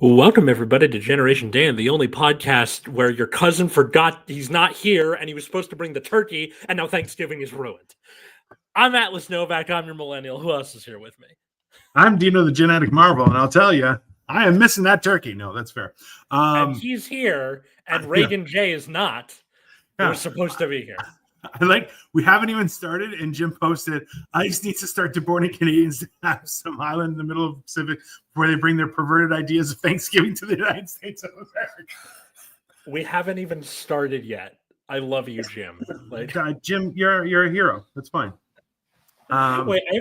Welcome, everybody, to Generation Dan, the only podcast where your cousin forgot he's not here and he was supposed to bring the turkey, and now Thanksgiving is ruined. I'm Atlas Novak. I'm your millennial. Who else is here with me? I'm Dino, the genetic marvel, and I'll tell you, I am missing that turkey. No, that's fair. And he's here, and Reagan J is not. He was supposed to be here. We haven't even started, and Jim posted, ICE needs to start deporting Canadians to have some island in the middle of the Pacific before they bring their perverted ideas of Thanksgiving to the United States of America. We haven't even started yet. I love you, Jim. Jim, you're a hero. That's fine. Wait, I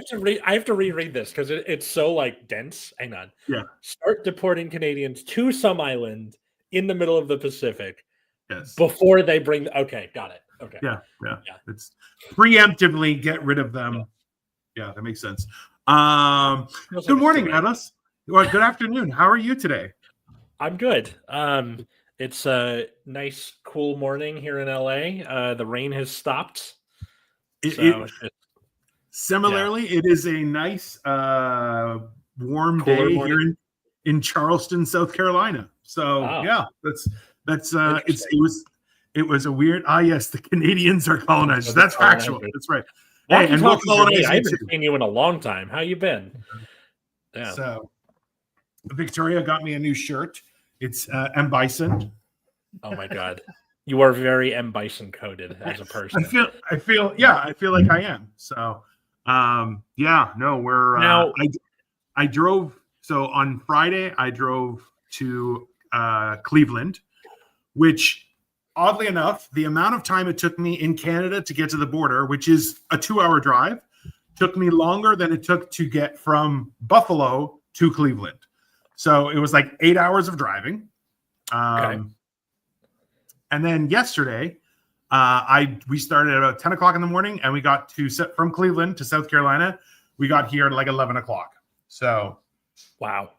have to reread this because it's so dense. Hang on. Yeah. Start deporting Canadians to some island in the middle of the Pacific. Yes. Before they bring. Okay, got it. Okay. Yeah. It's preemptively get rid of them. Yeah, that makes sense. Good morning, Atlas. Well, good afternoon. How are you today? I'm good. It's a nice, cool morning here in LA. The rain has stopped. Similarly, it is a nice, warm Cooler day morning. here in Charleston, South Carolina. So that's it was a weird. Yes, the Canadians are colonizers. That's factual. That's right. Hey, and we'll colonize you. I haven't seen you in a long time. How you been? Yeah. So Victoria got me a new shirt. It's M. Bison. Oh my God. You are very M. Bison coded as a person. I feel like I am. So we're now. I drove. So on Friday, I drove to Cleveland, which oddly enough, the amount of time it took me in Canada to get to the border, which is a 2-hour drive, took me longer than it took to get from Buffalo to Cleveland. So it was like 8 hours of driving. Okay. And then yesterday, we started at about 10 o'clock in the morning, and we got from Cleveland to South Carolina. We got here at like 11 o'clock. So, wow.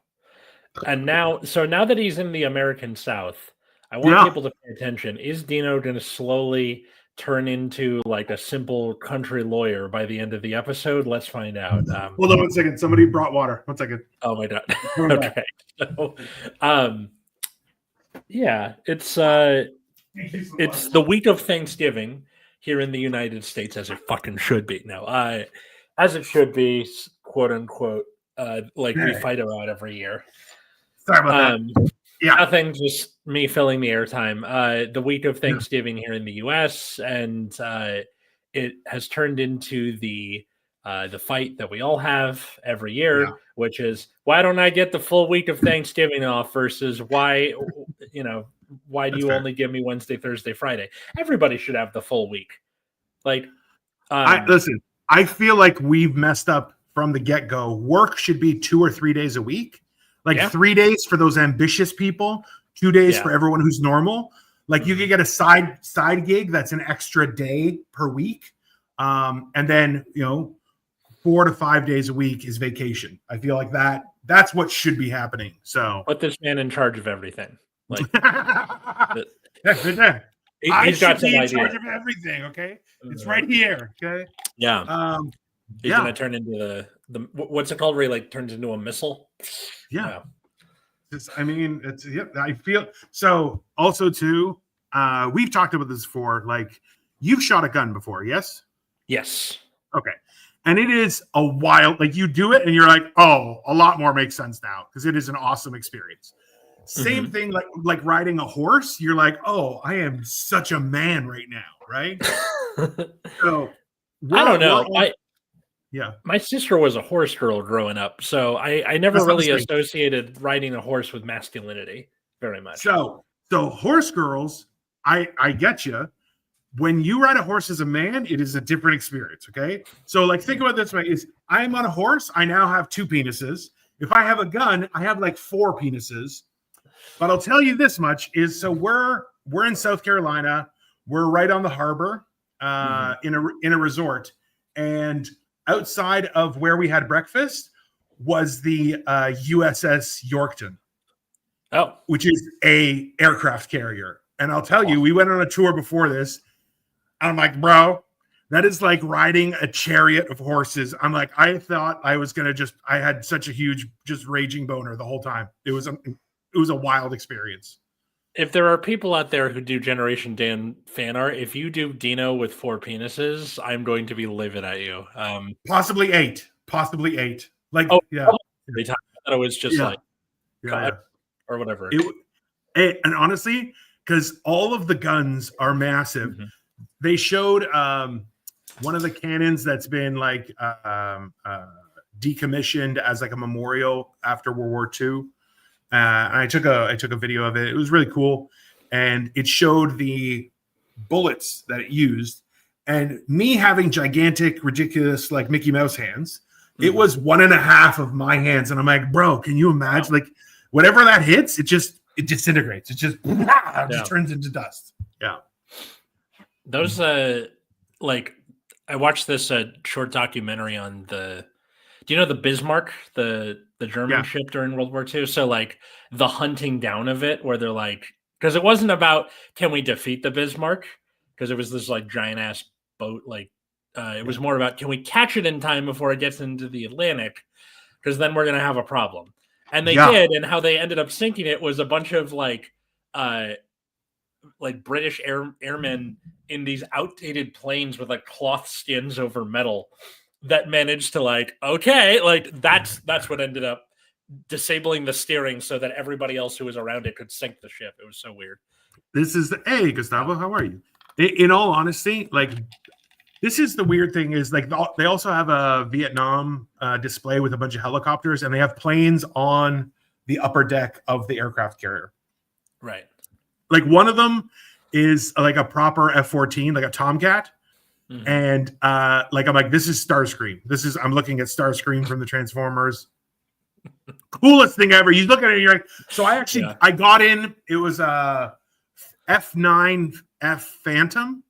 And now that he's in the American South, I want people to pay attention. Is Dino going to slowly turn into like a simple country lawyer by the end of the episode? Let's find out. Hold on 1 second. Somebody brought water. 1 second. Oh my God. Okay. So, it's the week of Thanksgiving here in the United States, as it fucking should be. No, as it should be, quote unquote, we fight about every year. Sorry about that. Yeah, nothing. Just me filling the airtime. The week of Thanksgiving here in the U.S. and it has turned into the fight that we all have every year, which is why don't I get the full week of Thanksgiving off versus why do you only give me Wednesday, Thursday, Friday? Everybody should have the full week. Listen, I feel like we've messed up from the get-go. Work should be 2 or 3 days a week. 3 days for those ambitious people, 2 days for everyone who's normal. You could get a side gig that's an extra day per week. And then, 4 to 5 days a week is vacation. I feel like that's what should be happening. So put this man in charge of everything. He's got some in charge of everything. Okay. It's right here. Okay. Yeah. He's going to turn into the what's it called where he turns into a missile? Yeah. I feel so. Also, too, we've talked about this before. You've shot a gun before, yes? Yes. Okay. And it is a wild. You do it, and you're like, oh, a lot more makes sense now because it is an awesome experience. Same thing, like riding a horse. You're like, oh, I am such a man right now, right? So I don't know. Yeah. My sister was a horse girl growing up, so I never really associated riding a horse with masculinity very much. So horse girls, I get you. When you ride a horse as a man, it is a different experience, okay? So think about it this way, is I'm on a horse, I now have 2 penises. If I have a gun, I have 4 penises. But I'll tell you this much is, so we're in South Carolina, we're right on the harbor, in a resort, and outside of where we had breakfast was the USS Yorkton, which is a aircraft carrier. And I'll tell you, we went on a tour before this. I'm like, bro, that is like riding a chariot of horses. I'm like, I thought I was gonna I had such a huge, just raging boner the whole time. It was a wild experience. If there are people out there who do Generation Dan fan art, if you do Dino with 4 penises, I'm going to be livid at you. Possibly 8. Like, yeah. I thought it was just or whatever. And honestly, because all of the guns are massive, they showed one of the cannons that's been like decommissioned as like a memorial after World War II. And I took a video of it. It was really cool, and it showed the bullets that it used. And me having gigantic, ridiculous, like Mickey Mouse hands, it was 1.5 of my hands. And I'm like, bro, can you imagine? Like, whatever that hits, it disintegrates. It just turns into dust. Yeah. Those like, I watched this short documentary on do you know the Bismarck, the German ship during World War II? So like the hunting down of it, where they're like, because it wasn't about can we defeat the Bismarck, because it was this like giant ass boat. Like it was more about can we catch it in time before it gets into the Atlantic, because then we're gonna have a problem. And they did, and how they ended up sinking it was a bunch of like British airmen in these outdated planes with like cloth skins over metal that managed to that's what ended up disabling the steering so that everybody else who was around it could sink the ship. It was so weird. Hey, Gustavo, how are you? In all honesty, like, this is the weird thing is like they also have a Vietnam display with a bunch of helicopters, and they have planes on the upper deck of the aircraft carrier. Right. Like one of them is like a proper F-14, like a Tomcat. And like I'm like, this is Starscream. I'm looking at Starscream from the Transformers. Coolest thing ever. You look at it and you're like, so I got in, it was a F9F Phantom.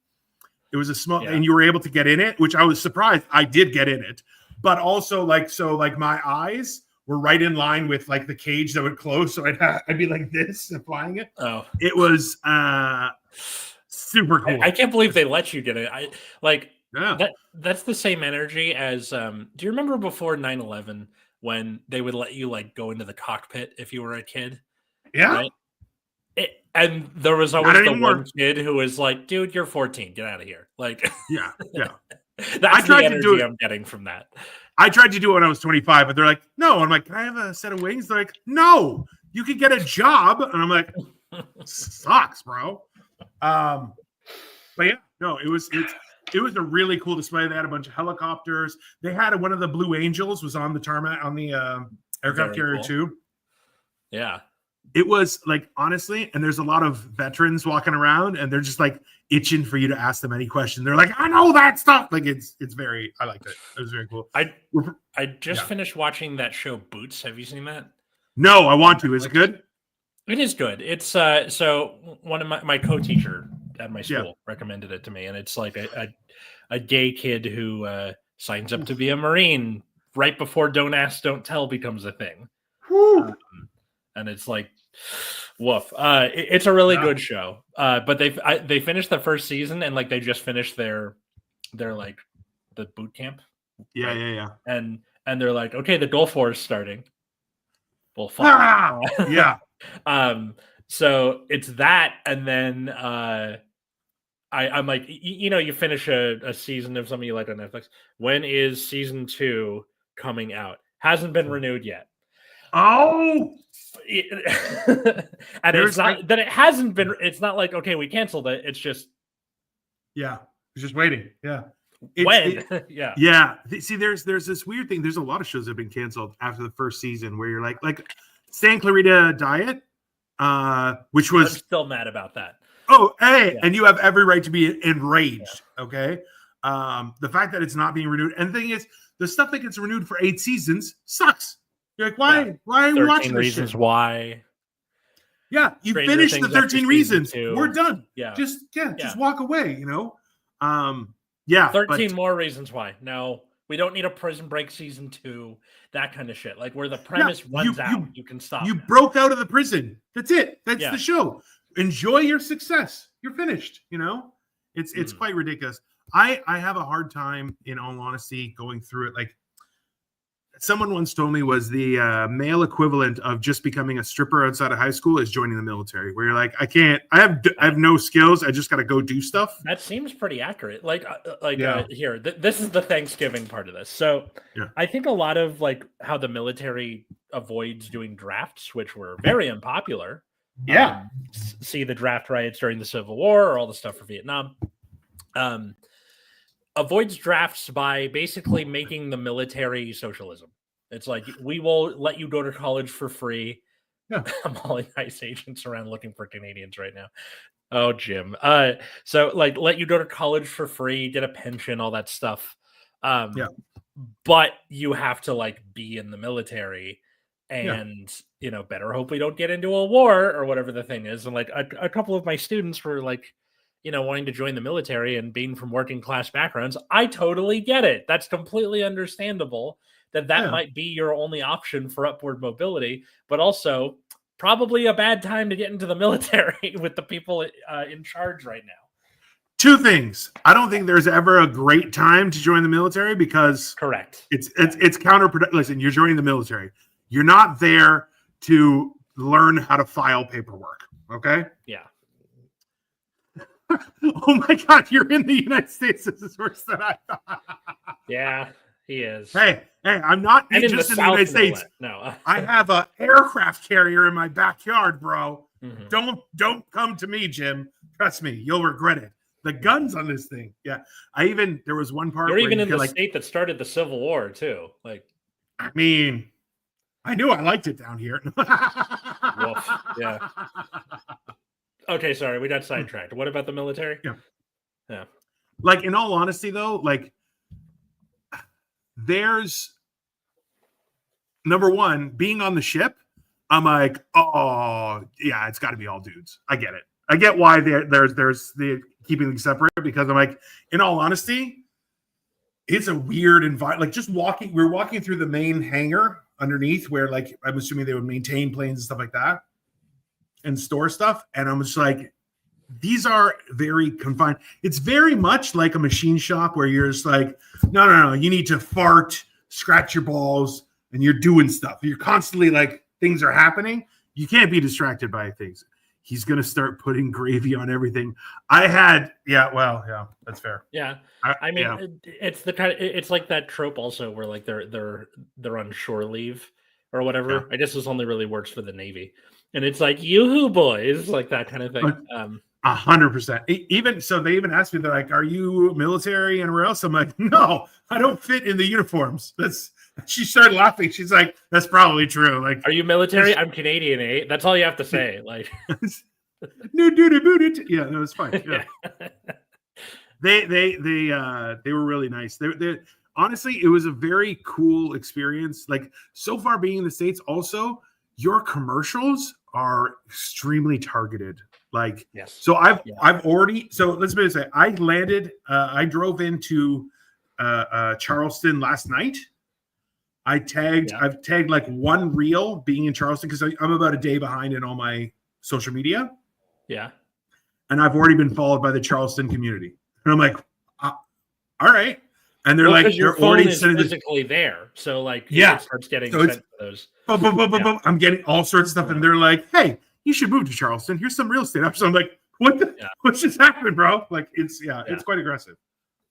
It was a small, and you were able to get in it, which I was surprised. I did get in it, but also like my eyes were right in line with like the cage that would close. So I'd be like this and flying it. Oh, it was super cool. I can't believe they let you get it. That's the same energy as do you remember before 9/11 when they would let you like go into the cockpit if you were a kid? Yeah. Right? And there was always the one kid who was like, dude, you're 14, get out of here. Like yeah. That's the energy I'm getting from that. I tried to do it when I was 25, but they're like, no. I'm like, can I have a set of wings? They're like, no, you could get a job. And I'm like, sucks, bro. But yeah, no, it was a really cool display. They had a bunch of helicopters. They had one of the Blue Angels was on the tarmac on the aircraft carrier too. Yeah. It was like, honestly, and there's a lot of veterans walking around and they're just like itching for you to ask them any question. They're like, I know that stuff. Like I liked it. It was very cool. I just finished watching that show Boots. Have you seen that? No, I want to. Is it good? It is good. It's so one of my co-teacher at my school recommended it to me, and it's like a gay kid who signs up to be a Marine right before Don't Ask, Don't Tell becomes a thing. And it's like, woof. It's a really good show. But they finished the first season, and like they just finished their like the boot camp. Yeah, right? Yeah. And they're like, okay, the Gulf War is starting. Well, fuck. Yeah. So it's that, and then I'm like, you finish a season of something you like on Netflix. When is season 2 coming out? Hasn't been renewed yet. Oh, and it's not that it hasn't been. It's not like, okay, we canceled it. It's just it's just waiting. Yeah. Yeah. See, there's this weird thing. There's a lot of shows that have been canceled after the first season where you're like Santa Clarita Diet, which was I'm still mad about that. Oh, hey, and you have every right to be enraged. Yeah. Okay. The fact that it's not being renewed, and the thing is, the stuff that gets renewed for 8 seasons sucks. You're like, why? Yeah. Why are we watching this reasons shit? Why? Yeah, you finished the 13 reasons. We're done. Yeah. Just walk away. 13 more reasons why. Now We don't need a Prison Break season 2, that kind of shit. Like where the premise runs out, you can stop. You broke out of the prison. That's it. That's the show. Enjoy your success. You're finished. You know, it's quite ridiculous. I have a hard time, in all honesty, going through it. Like someone once told me was the male equivalent of just becoming a stripper outside of high school is joining the military, where you're like, I have no skills. I just got to go do stuff. That seems pretty accurate. Here, this is the Thanksgiving part of this. So I think a lot of like how the military avoids doing drafts, which were very unpopular. Yeah. See the draft riots during the Civil War or all the stuff for Vietnam. Avoids drafts by basically making the military socialism. It's like, we will let you go to college for free. Yeah. I'm hauling ICE agents around looking for Canadians right now. Oh, Jim. So like let you go to college for free, get a pension, all that stuff. But you have to like be in the military and, you know, better hope we don't get into a war or whatever the thing is. And like a couple of my students were like, you know, wanting to join the military and being from working class backgrounds. I totally get it. That's completely understandable that might be your only option for upward mobility, but also probably a bad time to get into the military with the people in charge right now. Two things. I don't think there's ever a great time to join the military because it's counterproductive. Listen, you're joining the military. You're not there to learn how to file paperwork. Okay. Yeah. Oh my God, you're in the United States. This is worse than I thought. Yeah, he is. Hey, I'm not just in the United States. No. I have an aircraft carrier in my backyard, bro. Mm-hmm. Don't come to me, Jim. Trust me, you'll regret it. The guns on this thing. Yeah. There was one part you're even in the state that started the Civil War, too. Like, I mean, I knew I liked it down here. Woof. Yeah. Okay, sorry, we got sidetracked. What about the military? Yeah. Like, in all honesty, though, like, there's number one, being on the ship. I'm like, oh, yeah, it's got to be all dudes. I get it. I get why there's the keeping them separate because I'm like, in all honesty, it's a weird environment. Like, just we're walking through the main hangar underneath where, like, I'm assuming they would maintain planes and stuff like that. And store stuff, and I'm just like, these are very confined. It's very much like a machine shop where you're just like, no, you need to fart, scratch your balls, and you're doing stuff. You're constantly like, things are happening. You can't be distracted by things. He's gonna start putting gravy on everything. That's fair. Yeah, I mean, it's the kind of, it's like that trope also where like they're on shore leave or whatever. Yeah. I guess this only really works for the Navy. And it's like, yoo-hoo boys, like that kind of thing. 100%. Even so, they even asked me, they're like, are you military and where else? I'm like, no, I don't fit in the uniforms. She started laughing. She's like, that's probably true. Like, are you military? I'm Canadian, eh? That's all you have to say. Like, no, it's fine. Yeah. They were really nice. They honestly, it was a very cool experience. Like, so far being in the States, also, your commercials are extremely targeted. Like, yes. So I've already, so let's say I landed, I drove into Charleston last night. I've tagged like one reel being in Charleston because I'm about a day behind in all my social media. Yeah. And I've already been followed by the Charleston community. And I'm like, all right. And they're like, they're already physically there. So like, it starts getting sent to those. I'm getting all sorts of stuff. And they're like, hey, you should move to Charleston. Here's some real estate. So I'm like, what just happened, bro? Like, it's quite aggressive.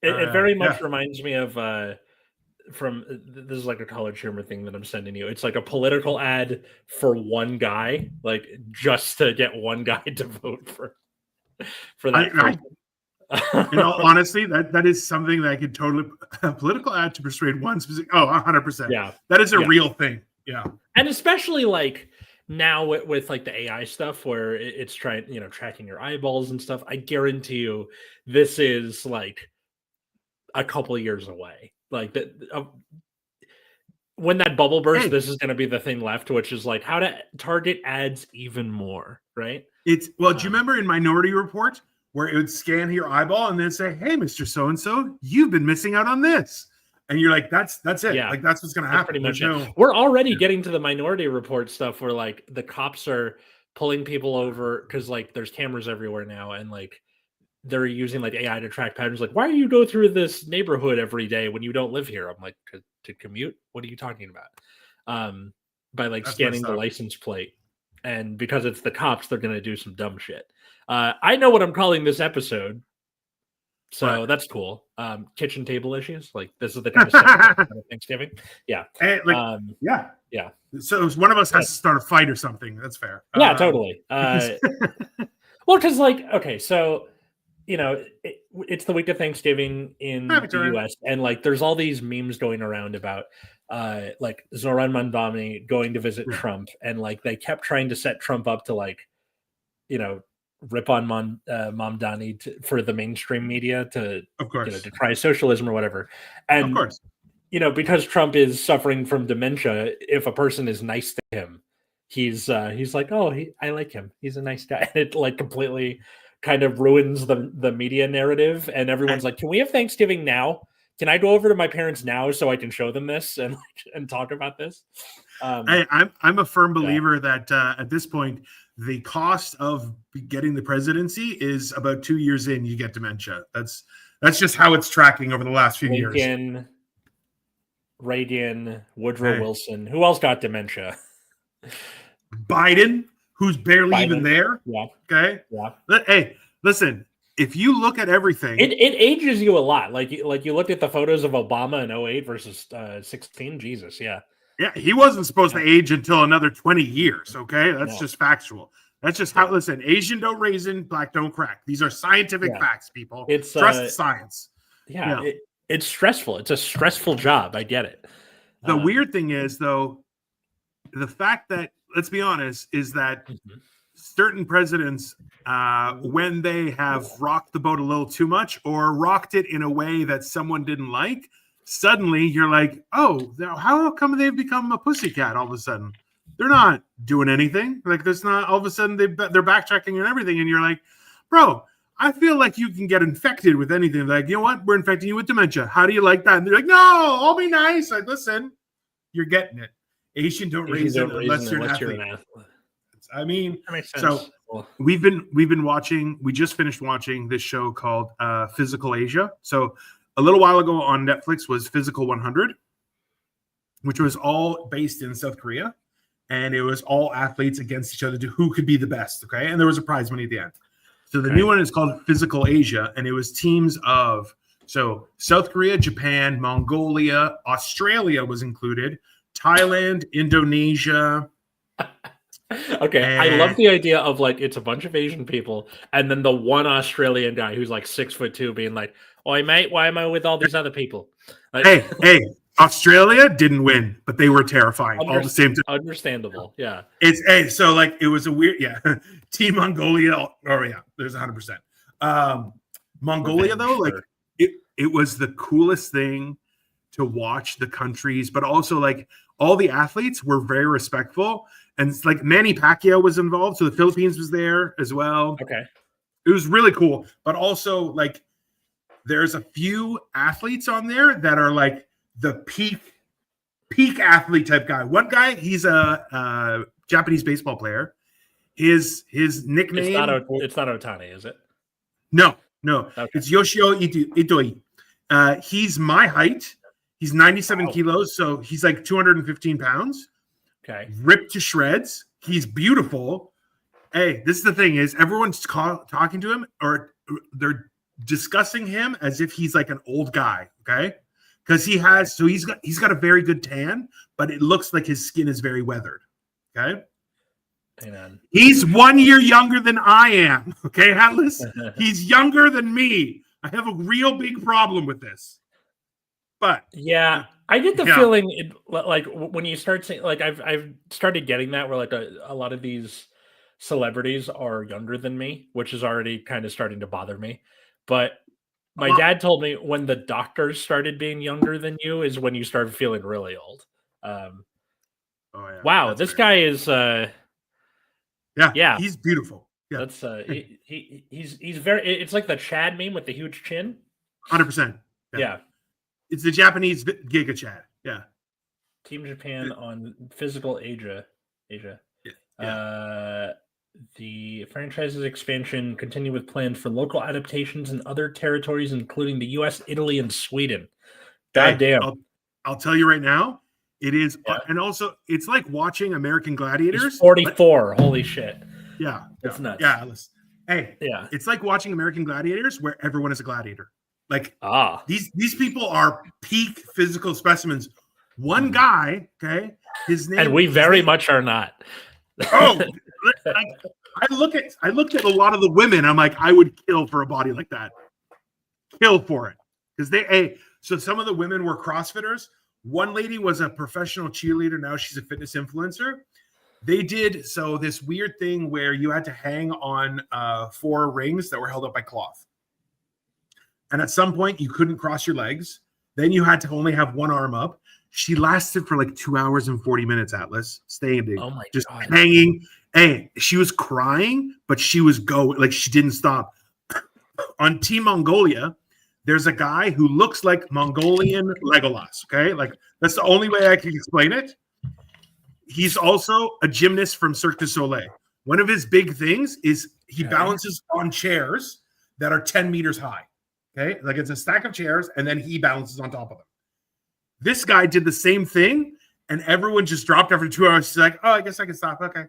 It very much reminds me of, this is like a college humor thing that I'm sending you. It's like a political ad for one guy, like just to get one guy to vote for that. In all honesty, that is something that I could totally political ad to persuade one specific. 100%. Yeah, that is a real thing. Yeah, and especially like now with like the AI stuff where it's tracking your eyeballs and stuff. I guarantee you, this is like a couple of years away. Like that, when that bubble bursts, this is going to be the thing left, which is like how to target ads even more, right? Do you remember in Minority Report where it would scan your eyeball and then say, hey, Mr. So-and-so, you've been missing out on this. and you're like, that's it. Yeah. Like that's what's going to That's happen. pretty There's much no. it. We're already getting to the Minority Report stuff where like the cops are pulling people over because like there's cameras everywhere now, and like they're using like AI to track patterns. Like, why do you go through this neighborhood every day when you don't live here? I'm like, to commute. What are you talking about? By like That's scanning messed the up. license plate, and because it's the cops, they're gonna do some dumb shit. I know what I'm calling this episode. So What? that's cool. Kitchen table issues. Like this is the kind of stuff of Thanksgiving. Yeah. And, like, yeah. Yeah. So if one of us has to start a fight or something. That's fair. Yeah, totally. Well, because like, okay, so it's the week of Thanksgiving in Hi, the Victoria. US, and like there's all these memes going around about like Zoran Mandani going to visit Trump, and like they kept trying to set Trump up to like, rip on Mamdani for the mainstream media to, of course, decry socialism or whatever. And of course, because Trump is suffering from dementia, if a person is nice to him, he's like, oh, I like him. He's a nice guy. And it like completely kind of ruins the media narrative. And everyone's like, can we have Thanksgiving now? Can I go over to my parents now so I can show them this and talk about this? I'm a firm believer that at this point, the cost of getting the presidency is about 2 years in, you get dementia. That's just how it's tracking over the last few years. Reagan, Woodrow Wilson. Who else got dementia? Biden, who's barely even there. Yeah. Okay. Yeah. Hey, listen. If you look at everything, it ages you a lot. Like you looked at the photos of Obama in 08 versus 16. Jesus, yeah. Yeah, he wasn't supposed to age until another 20 years, okay? That's just factual. That's just how, listen, Asian don't raisin, black don't crack. These are scientific facts, people. It's trust the science. Yeah. It's stressful. It's a stressful job. I get it. The weird thing is, though, the fact that, let's be honest, is that certain presidents, when they have rocked the boat a little too much or rocked it in a way that someone didn't like, suddenly you're like, oh, how come they've become a pussycat all of a sudden? They're not doing anything. Like, there's not, all of a sudden they're backtracking and everything. And you're like, bro, I feel like you can get infected with anything. Like, you know what? We're infecting you with dementia. How do you like that? And they're like, no, I'll be nice. Like, listen, you're getting it. Asian don't raise it unless you're an athlete. I mean, so we've been watching, we just finished watching this show called Physical Asia. So a little while ago on Netflix was Physical 100, which was all based in South Korea. And it was all athletes against each other to who could be the best. Okay. And there was a prize money at the end. So the new one is called Physical Asia. And it was teams of, so South Korea, Japan, Mongolia, Australia was included, Thailand, Indonesia. Okay, I love the idea of like it's a bunch of Asian people, and then the one Australian guy who's like 6'2" being like, "Oi, mate, why am I with all these other people?" Like, hey, Australia didn't win, but they were terrifying all the same time. Understandable, yeah. So like it was a weird, Team Mongolia. Oh yeah, there's 100%. Mongolia though, like it was the coolest thing to watch the countries, but also like all the athletes were very respectful. And it's like Manny Pacquiao was involved. So the Philippines was there as well. Okay. It was really cool. But also like there's a few athletes on there that are like the peak athlete type guy. One guy, he's a Japanese baseball player. His nickname. It's not Otani, is it? No. Okay. It's Yoshio Itoi. He's my height. He's 97 kilos. So he's like 215 pounds. Okay. Ripped to shreds. He's beautiful. Hey, this is the thing is everyone's talking to him or they're discussing him as if he's like an old guy. Okay. Because he's got a very good tan, but it looks like his skin is very weathered. Okay. Amen. He's 1 year younger than I am. Okay, Atlas? He's younger than me. I have a real big problem with this. But yeah, I get the feeling like when you start saying like I've started getting that where like a lot of these celebrities are younger than me, which is already kind of starting to bother me. But my dad told me when the doctors started being younger than you is when you started feeling really old. Wow, this guy is he's beautiful. Yeah. That's he's very, it's like the Chad meme with the huge chin. 100%. Yeah. It's the Japanese Giga Chad. Yeah. Team Japan on physical Asia. Yeah. The franchise's expansion continue with plans for local adaptations in other territories, including the U.S., Italy, and Sweden. God damn. I'll tell you right now, it is, and also it's like watching American Gladiators. He's 44. Holy shit. Yeah. That's nuts. Yeah. Hey, it's like watching American Gladiators where everyone is a gladiator. Like these people are peak physical specimens. One guy, okay, his name, and we very much are not. Oh, I looked at a lot of the women. I'm like, I would kill for a body like that. Kill for it, because so some of the women were CrossFitters. One lady was a professional cheerleader. Now she's a fitness influencer. They did this weird thing where you had to hang on 4 rings that were held up by cloth. And at some point you couldn't cross your legs. Then you had to only have one arm up. She lasted for like 2 hours and 40 minutes, Atlas, standing. Oh my just God. Hanging. Hey, she was crying, but she was going, like she didn't stop. On Team Mongolia, there's a guy who looks like Mongolian Legolas. Okay. Like that's the only way I can explain it. He's also a gymnast from Cirque du Soleil. One of his big things is he balances on chairs that are 10 meters high. Okay. Like it's a stack of chairs and then he balances on top of them. This guy did the same thing and everyone just dropped after 2 hours. She's like, oh, I guess I can stop. Okay.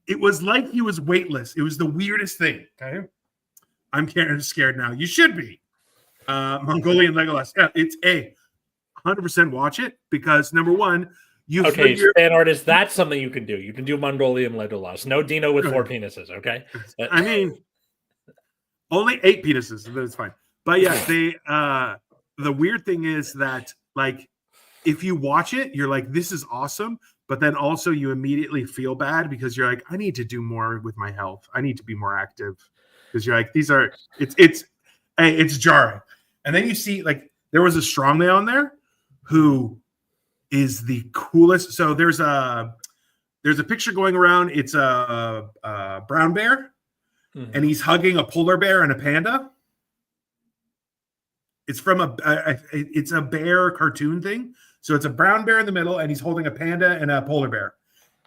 It was like he was weightless. It was the weirdest thing. Okay. I'm kind of scared now. You should be. Mongolian Legolas. Yeah, it's 100% watch it because number one, fan artist, that's something you can do. You can do Mongolian Legolas. No Dino with 4 penises, okay? I mean, only 8 penises, but it's fine. But yeah, the weird thing is that, like, if you watch it, you're like, this is awesome. But then also you immediately feel bad because you're like, I need to do more with my health. I need to be more active. Because you're like, it's jarring. And then you see, like, there was a strongman on there who is the coolest. So there's a picture going around. It's a brown bear, and he's hugging a polar bear and a panda. It's from it's a bear cartoon thing. So it's a brown bear in the middle, and he's holding a panda and a polar bear.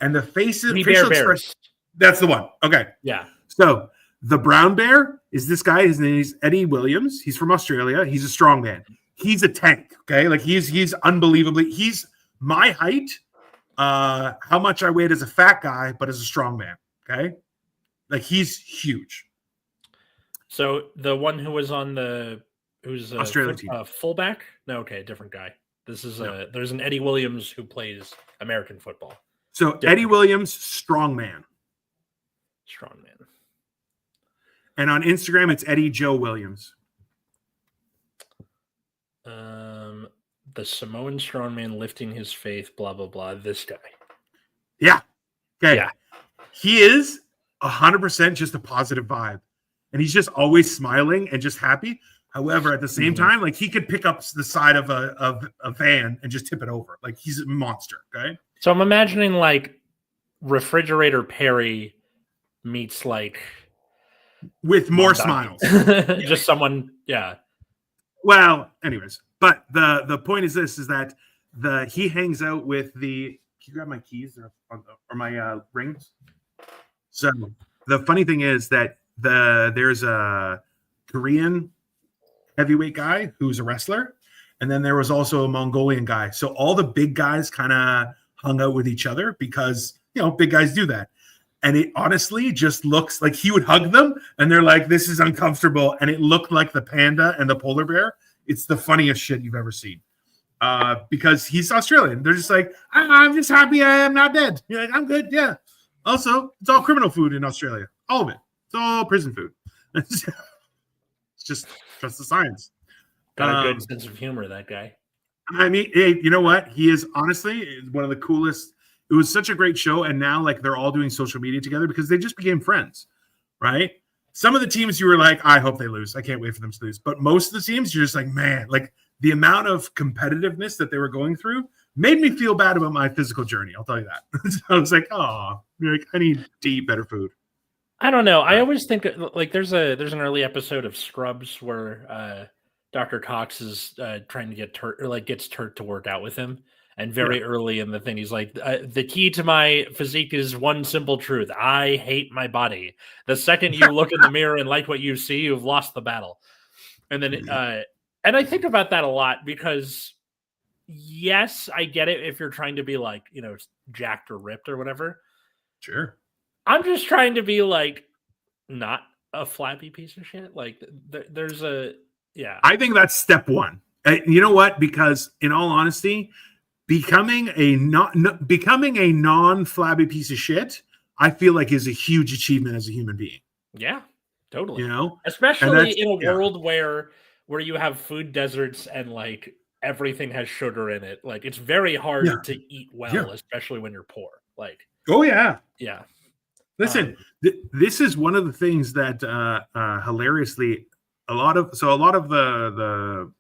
And the facial expression. That's the one. Okay. Yeah. So the brown bear is this guy. His name is Eddie Williams. He's from Australia. He's a strongman. He's a tank. Okay. Like he's unbelievably, he's my height, how much I weighed as a fat guy, but as a strong man. Okay. Like he's huge. So the one who was on who's Australian team. Fullback? No. Okay. Different guy. This is there's an Eddie Williams who plays American football. So Eddie Williams, strongman. And on Instagram, it's Eddie Joe Williams. The Samoan strongman lifting his faith, blah, blah, blah. This guy. Yeah. Okay. Yeah. He is 100% just a positive vibe. And he's just always smiling and just happy. However, at the same time, like he could pick up the side of a van and just tip it over. Like he's a monster. Okay. So I'm imagining like Refrigerator Perry meets like with more smiles. Just someone, yeah. Well, anyways, but the point is this: is that he hangs out with the. Can you grab my keys or my rings? So the funny thing is that there's a Korean heavyweight guy who's a wrestler, and then there was also a Mongolian guy. So all the big guys kind of hung out with each other because big guys do that. And it honestly just looks like he would hug them and they're like, this is uncomfortable. And it looked like the panda and the polar bear. It's the funniest shit you've ever seen. Because he's Australian. They're just like, I'm just happy I am not dead. You're like, I'm good. Yeah. Also, it's all criminal food in Australia. All of it. It's all prison food. It's just trust the science. Got a good sense of humor, that guy. I mean, hey, you know what? He is honestly one of the coolest. It was such a great show, and now like they're all doing social media together because they just became friends, right? Some of the teams you were like, I hope they lose. I can't wait for them to lose. But most of the teams, you're just like, man, like the amount of competitiveness that they were going through made me feel bad about my physical journey. I'll tell you that. So I was like, oh, like I need to eat better food. I don't know. I always think like there's an early episode of Scrubs where Dr. Cox is trying to get Turt, or like gets Turt to work out with him. And very early in the thing, he's like, the key to my physique is one simple truth. I hate my body. The second you look in the mirror and like what you see, you've lost the battle. And then, and I think about that a lot because, yes, I get it if you're trying to be like, jacked or ripped or whatever. Sure. I'm just trying to be like, not a flabby piece of shit. Like, there's a, I think that's step one. You know what? Because in all honesty, becoming a non-flabby piece of shit, I feel like is a huge achievement as a human being. Yeah, totally. You especially in a world where you have food deserts and like everything has sugar in it. Like it's very hard to eat well, especially when you're poor. Like, oh yeah. Listen, this is one of the things that hilariously a lot of the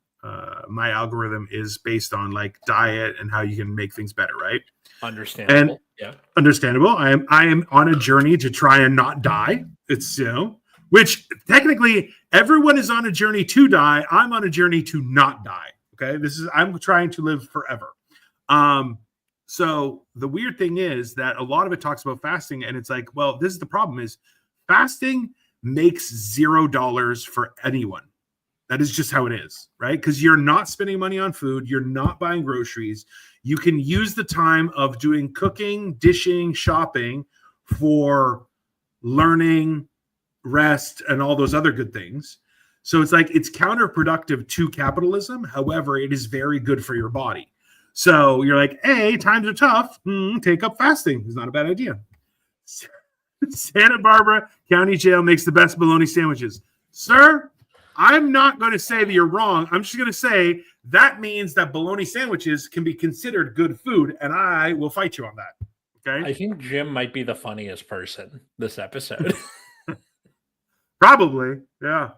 my algorithm is based on like diet and how you can make things better, right? Understandable. Understandable. I am on a journey to try and not die. It's which technically everyone is on a journey to die. I'm on a journey to not die. Okay, I'm trying to live forever. So the weird thing is that a lot of it talks about fasting, and it's like, well, this is the problem: is fasting makes $0 for anyone. That is just how it is, right? Because you're not spending money on food. You're not buying groceries. You can use the time of doing cooking, dishing, shopping for learning, rest, and all those other good things. So it's like it's counterproductive to capitalism. However, it is very good for your body. So you're like, hey, times are tough. Take up fasting. It's not a bad idea. Santa Barbara County Jail makes the best bologna sandwiches. Sir, I'm not going to say that you're wrong. I'm just going to say that means that bologna sandwiches can be considered good food, and I will fight you on that. Okay? I think Jim might be the funniest person this episode. Probably, yeah.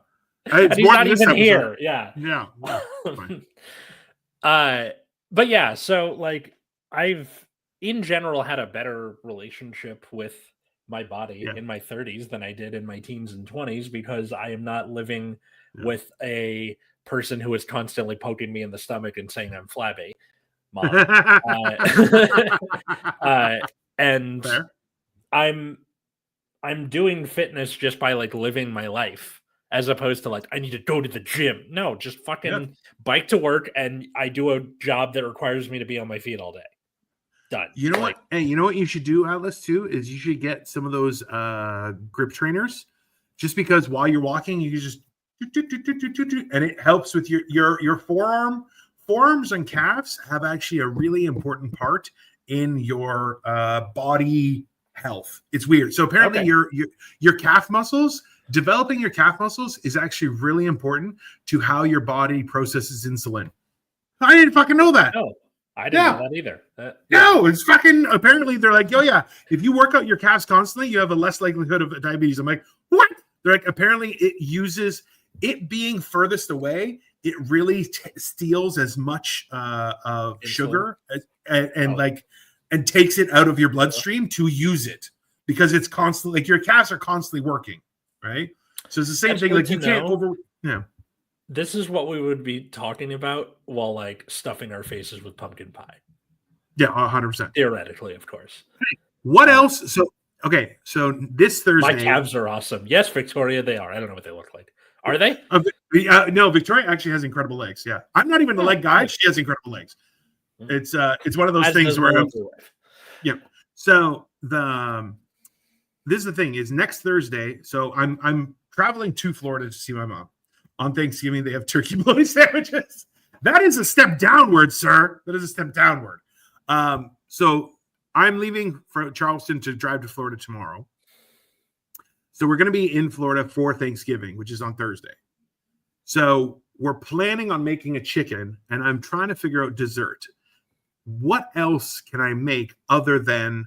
It's he's not even here. Yeah. But yeah, so like I've in general had a better relationship with my body in my 30s than I did in my teens and 20s because I am not living with a person who is constantly poking me in the stomach and saying I'm flabby. Mom. And fair. I'm doing fitness just by like living my life as opposed to like I need to go to the gym. No, just fucking bike to work, and I do a job that requires me to be on my feet all day. Done. You know what? Hey, you know what you should do, Atlas, too, is you should get some of those grip trainers, just because while you're walking, you can just and it helps with your forearms and calves have actually a really important part in your body health. It's weird. So apparently your calf muscles, developing your calf muscles is actually really important to how your body processes insulin. I didn't fucking know that. No, I didn't know that either. No, it's fucking, apparently they're like, oh yeah, if you work out your calves constantly, you have a less likelihood of diabetes. I'm like, what? They're like, apparently it uses, it being furthest away, it really steals as much of sugar and takes it out of your bloodstream to use it because it's constantly, like your calves are constantly working, right? So it's the same thing. Like you can't This is what we would be talking about while like stuffing our faces with pumpkin pie. Yeah, 100%. Theoretically, of course. What else? So this Thursday, my calves are awesome. Yes, Victoria, they are. I don't know what they look like. Are they? No, Victoria actually has incredible legs. Yeah, I'm not even a leg guy. She has incredible legs. It's one of those things where So this is the thing is next Thursday. So I'm traveling to Florida to see my mom. On Thanksgiving, they have turkey bologna sandwiches. That is a step downward, sir. That is a step downward. So I'm leaving from Charleston to drive to Florida tomorrow. So we're going to be in Florida for Thanksgiving, which is on Thursday. So we're planning on making a chicken, and I'm trying to figure out dessert. What else can I make other than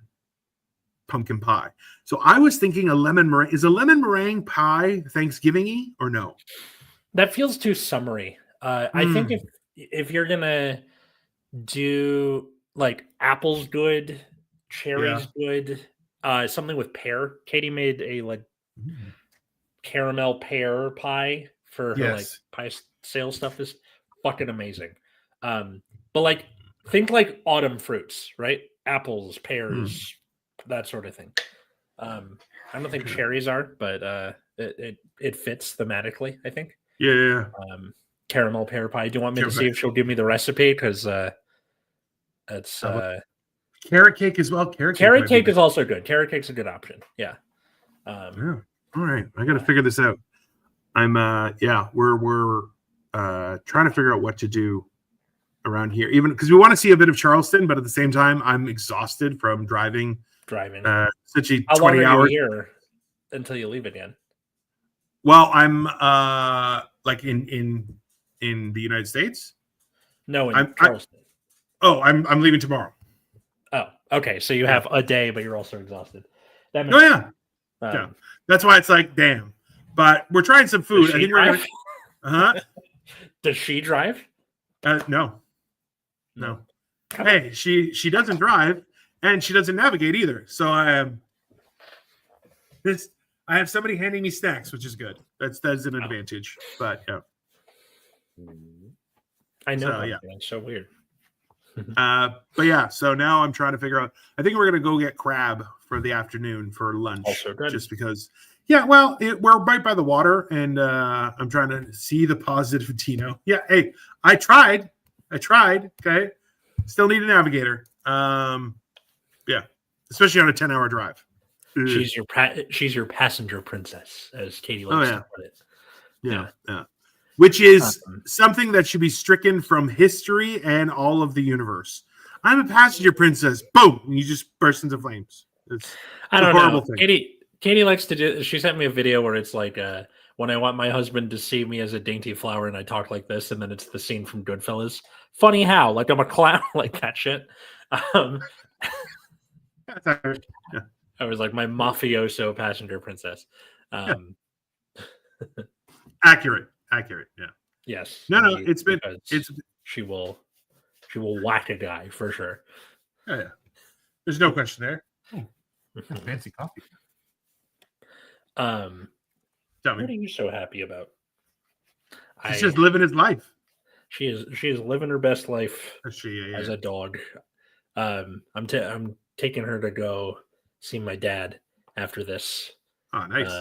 pumpkin pie? So I was thinking a lemon meringue. Is a lemon meringue pie Thanksgiving-y or no? That feels too summery. I think if you're gonna do like apples good, cherries good, something with pear. Katie made a like caramel pear pie for her like pie sale stuff is fucking amazing. But like think like autumn fruits, right? Apples, pears, that sort of thing. I don't think cherries are, but it fits thematically, I think. Yeah. Caramel pear pie. Do you want me to see if she'll give me the recipe? Because it's carrot cake as well. Carrot cake is also good. Carrot cake's a good option. Yeah. Yeah. All right. I got to figure this out. We're trying to figure out what to do around here, even because we want to see a bit of Charleston, but at the same time, I'm exhausted from driving. Such a 20 hours here until you leave again. Well, I'm like in the United States. No, in Charleston. I'm leaving tomorrow. Oh, okay. So you have a day, but you're also exhausted. That makes sense. Yeah. That's why it's like, damn. But we're trying some food. I think we're gonna. Does she drive? No. Hey, she doesn't drive, and she doesn't navigate either. So I have somebody handing me snacks, which is good. That's an advantage. But yeah. I know. So, yeah. It's so weird. But yeah, so now I'm trying to figure out. I think we're gonna go get crab for the afternoon for lunch. Also good. Just because. Yeah, well, we're right by the water, and I'm trying to see the positive Tino. Yeah, hey, I tried. Okay, still need a navigator. Yeah, especially on a 10-hour drive. She's your passenger princess, as Katie likes to put it. Yeah. Which is something that should be stricken from history and all of the universe. I'm a passenger princess. Boom! And you just burst into flames. It's I don't know. Thing. Katie likes to do. She sent me a video where it's like when I want my husband to see me as a dainty flower, and I talk like this, and then it's the scene from Goodfellas. Funny how? Like I'm a clown, like that shit. I was like my mafioso passenger princess. Accurate. Yeah. Yes. No. She will whack a guy for sure. Yeah. There's no question there. Fancy coffee. What are you so happy about? She's just living his life. She is living her best life as a dog. I'm taking her to go see my dad after this. Oh, nice.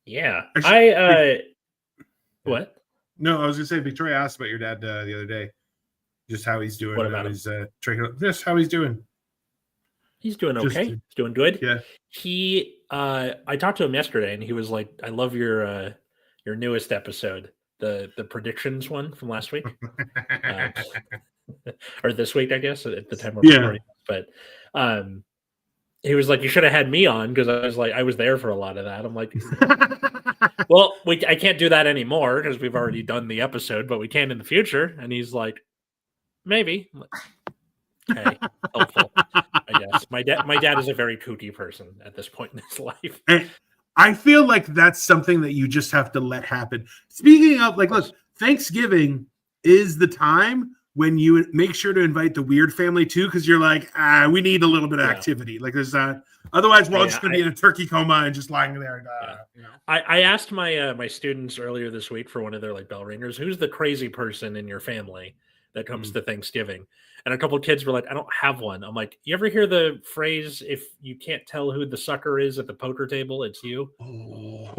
Yeah. Actually, what? No, I was gonna say Victoria asked about your dad the other day, just how he's doing. What about him? Just how he's doing. He's doing okay. He's doing good. Yeah. I talked to him yesterday, and he was like, "I love your newest episode, the predictions one from last week, or this week, I guess, at the time we're recording." But he was like, "You should have had me on," because I was there for a lot of that. I'm like, "Well, I can't do that anymore because we've already done the episode, but we can in the future." And he's like, "Maybe." I'm like, okay, helpful. I guess my dad is a very kooky person at this point in his life. And I feel like that's something that you just have to let happen. Speaking of, like, look, Thanksgiving is the time when you make sure to invite the weird family too, because you're like, we need a little bit of activity. Like, there's otherwise we're all just going to be in a turkey coma and just lying there. You know? I asked my students earlier this week for one of their like bell ringers, who's the crazy person in your family that comes to Thanksgiving? And a couple of kids were like, I don't have one. I'm like, you ever hear the phrase, if you can't tell who the sucker is at the poker table, it's you? I'm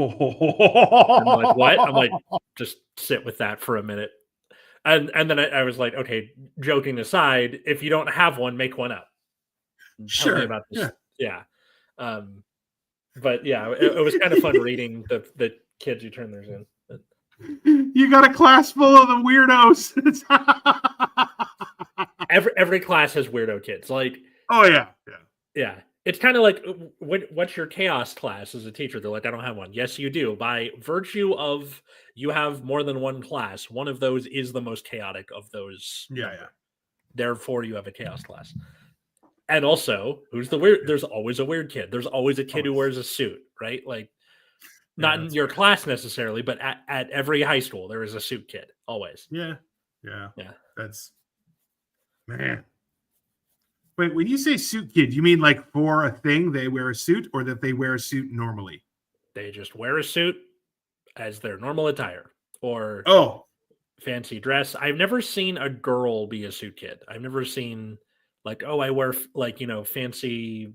like, what? I'm like, just sit with that for a minute. And then I was like, okay, joking aside, if you don't have one, make one up. Sure. Tell me about this. Yeah. But yeah, it was kind of fun reading the kids who turn theirs in. But... You got a class full of the weirdos. Every class has weirdo kids. Like, oh yeah. It's kind of like, what's your chaos class as a teacher? They're like, I don't have one. Yes, you do. By virtue of you have more than one class, one of those is the most chaotic of those. Yeah. Therefore, you have a chaos class. And also, who's the weird? There's always a weird kid. There's always a kid who wears a suit, right? Like, not in your class necessarily, but at every high school, there is a suit kid. Always. Yeah. That's... Man. Wait, when you say suit kid, you mean like for a thing they wear a suit, or that they wear a suit normally? They just wear a suit as their normal attire. Or fancy dress. I've never seen a girl be a suit kid. I've never seen like, oh, I wear like, fancy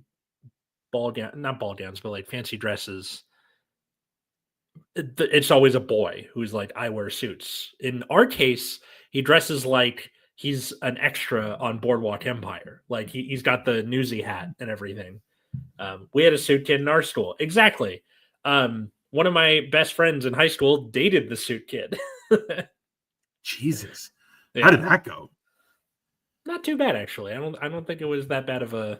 not ball gowns, but like fancy dresses. It's always a boy who's like, I wear suits. In our case, he dresses like he's an extra on Boardwalk Empire. Like he's got the newsy hat and everything. We had a suit kid in our school. Exactly. One of my best friends in high school dated the suit kid. Jesus. Yeah. How did that go? Not too bad, actually. I don't think it was that bad of a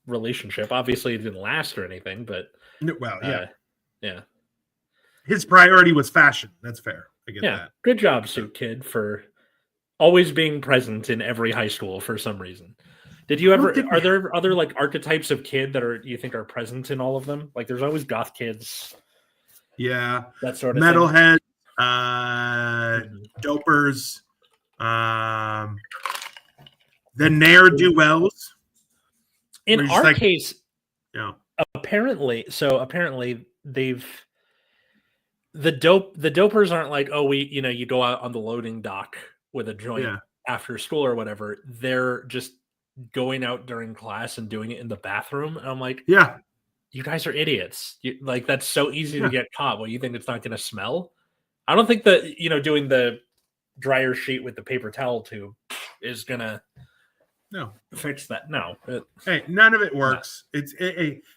relationship. Obviously it didn't last or anything, but well, yeah. Yeah. His priority was fashion. That's fair. I get that. Good job, suit kid, for always being present in every high school for some reason. Did you ever? Are there other like archetypes of kid that you think are present in all of them? Like, there's always goth kids. Yeah, that sort of metalhead, dopers, the ne'er do wells. In our case, apparently they've the dopers aren't like, oh, you go out on the loading dock with a joint after school or whatever. They're just going out during class and doing it in the bathroom. And I'm like, yeah, you guys are idiots. Like, that's so easy to get caught. Well, you think it's not going to smell? I don't think that, doing the dryer sheet with the paper towel tube is going to fix that. No. Hey, none of it works.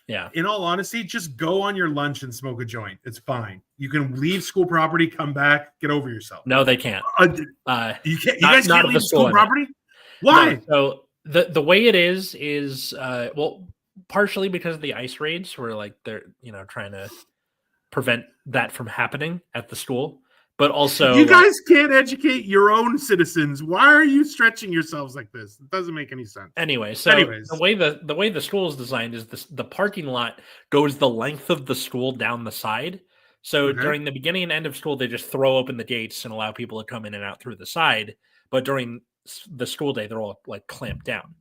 No. In all honesty, just go on your lunch and smoke a joint. It's fine. You can leave school property, come back, get over yourself. No, they can't. You can't. You guys can't leave school property? Why? No, so the way it is partially because of the ice raids, where like they're trying to prevent that from happening at the school, but also you guys can't educate your own citizens. Why are you stretching yourselves like this? It doesn't make any sense. Anyways, the way the school is designed is the parking lot goes the length of the school down the side. So during the beginning and end of school, they just throw open the gates and allow people to come in and out through the side. But during the school day, they're all like clamped down.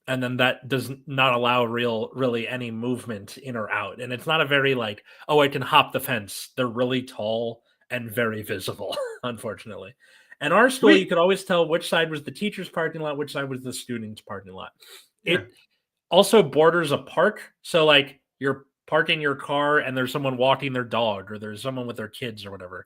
And then that does not allow really any movement in or out. And it's not a very like, oh, I can hop the fence. They're really tall and very visible, unfortunately. And our school, you could always tell which side was the teacher's parking lot, which side was the student's parking lot. Yeah. It also borders a park. So like you're parking your car and there's someone walking their dog, or there's someone with their kids or whatever.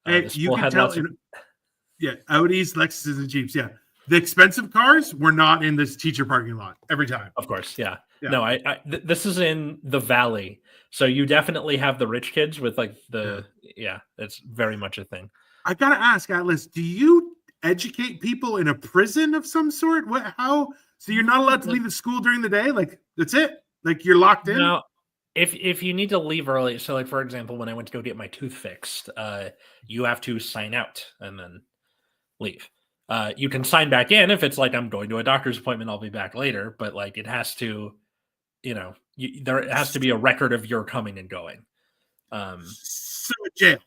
You can tell. Audis, Lexuses, and Jeeps. Yeah. The expensive cars were not in this teacher parking lot every time. Of course, yeah. No, this is in the valley, so you definitely have the rich kids with like it's very much a thing. I gotta ask, Atlas, do you educate people in a prison of some sort? How? So you're not allowed to leave the school during the day? Like that's it? Like you're locked in? No. If you need to leave early, so like for example, when I went to go get my tooth fixed, you have to sign out and then leave. You can sign back in if it's like, I'm going to a doctor's appointment, I'll be back later. But like it has to, there has to be a record of your coming and going. So jail.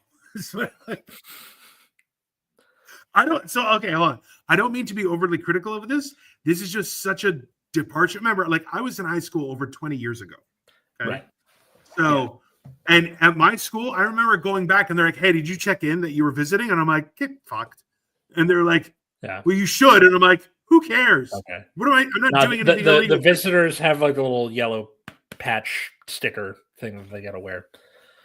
Okay, hold on. I don't mean to be overly critical of this. This is just such a departure. Remember, like I was in high school over 20 years ago. Okay? Right. So, and at my school, I remember going back and they're like, hey, did you check in that you were visiting? And I'm like, get fucked. And they're like, well, you should. And I'm like, who cares? Okay. What am I'm not doing anything illegal. The visitors have like a little yellow patch sticker thing that they got to wear.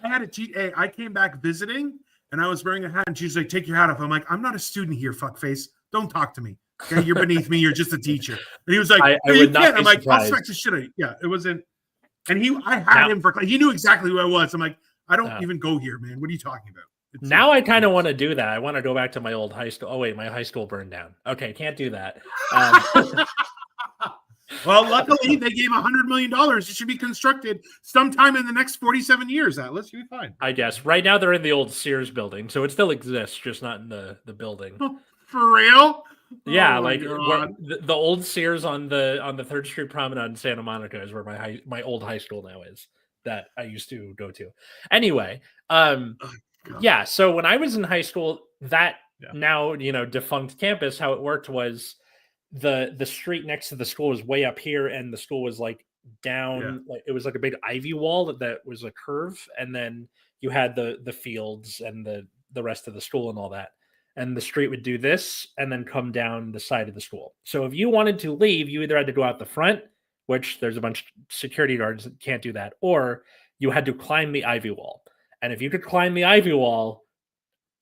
I came back visiting and I was wearing a hat and she's like, take your hat off. I'm like, I'm not a student here, fuckface. Don't talk to me. Okay, you're beneath me. You're just a teacher. And he was like, you can't. I'm like, I'll smack the shit out of you. Yeah, it wasn't. And I had him for, he knew exactly who I was. I'm like, I don't even go here, man. What are you talking about? Now I kind of want to do that. I want to go back to my old high school. Oh, wait, my high school burned down. Okay, can't do that. Well, luckily, they gave $100 million. It should be constructed sometime in the next 47 years, Atlas. You'll be fine. I guess. Right now, they're in the old Sears building, so it still exists, just not in the building. For real? Yeah, like the old Sears on the 3rd Street Promenade in Santa Monica is where my old high school now is, that I used to go to. Anyway, yeah, so when I was in high school, that now, defunct campus, how it worked was the street next to the school was way up here and the school was like down, like it was like a big ivy wall that was a curve, and then you had the fields and the rest of the school and all that. And the street would do this and then come down the side of the school. So if you wanted to leave, you either had to go out the front, which there's a bunch of security guards that can't do that, or you had to climb the ivy wall. And if you could climb the ivy wall,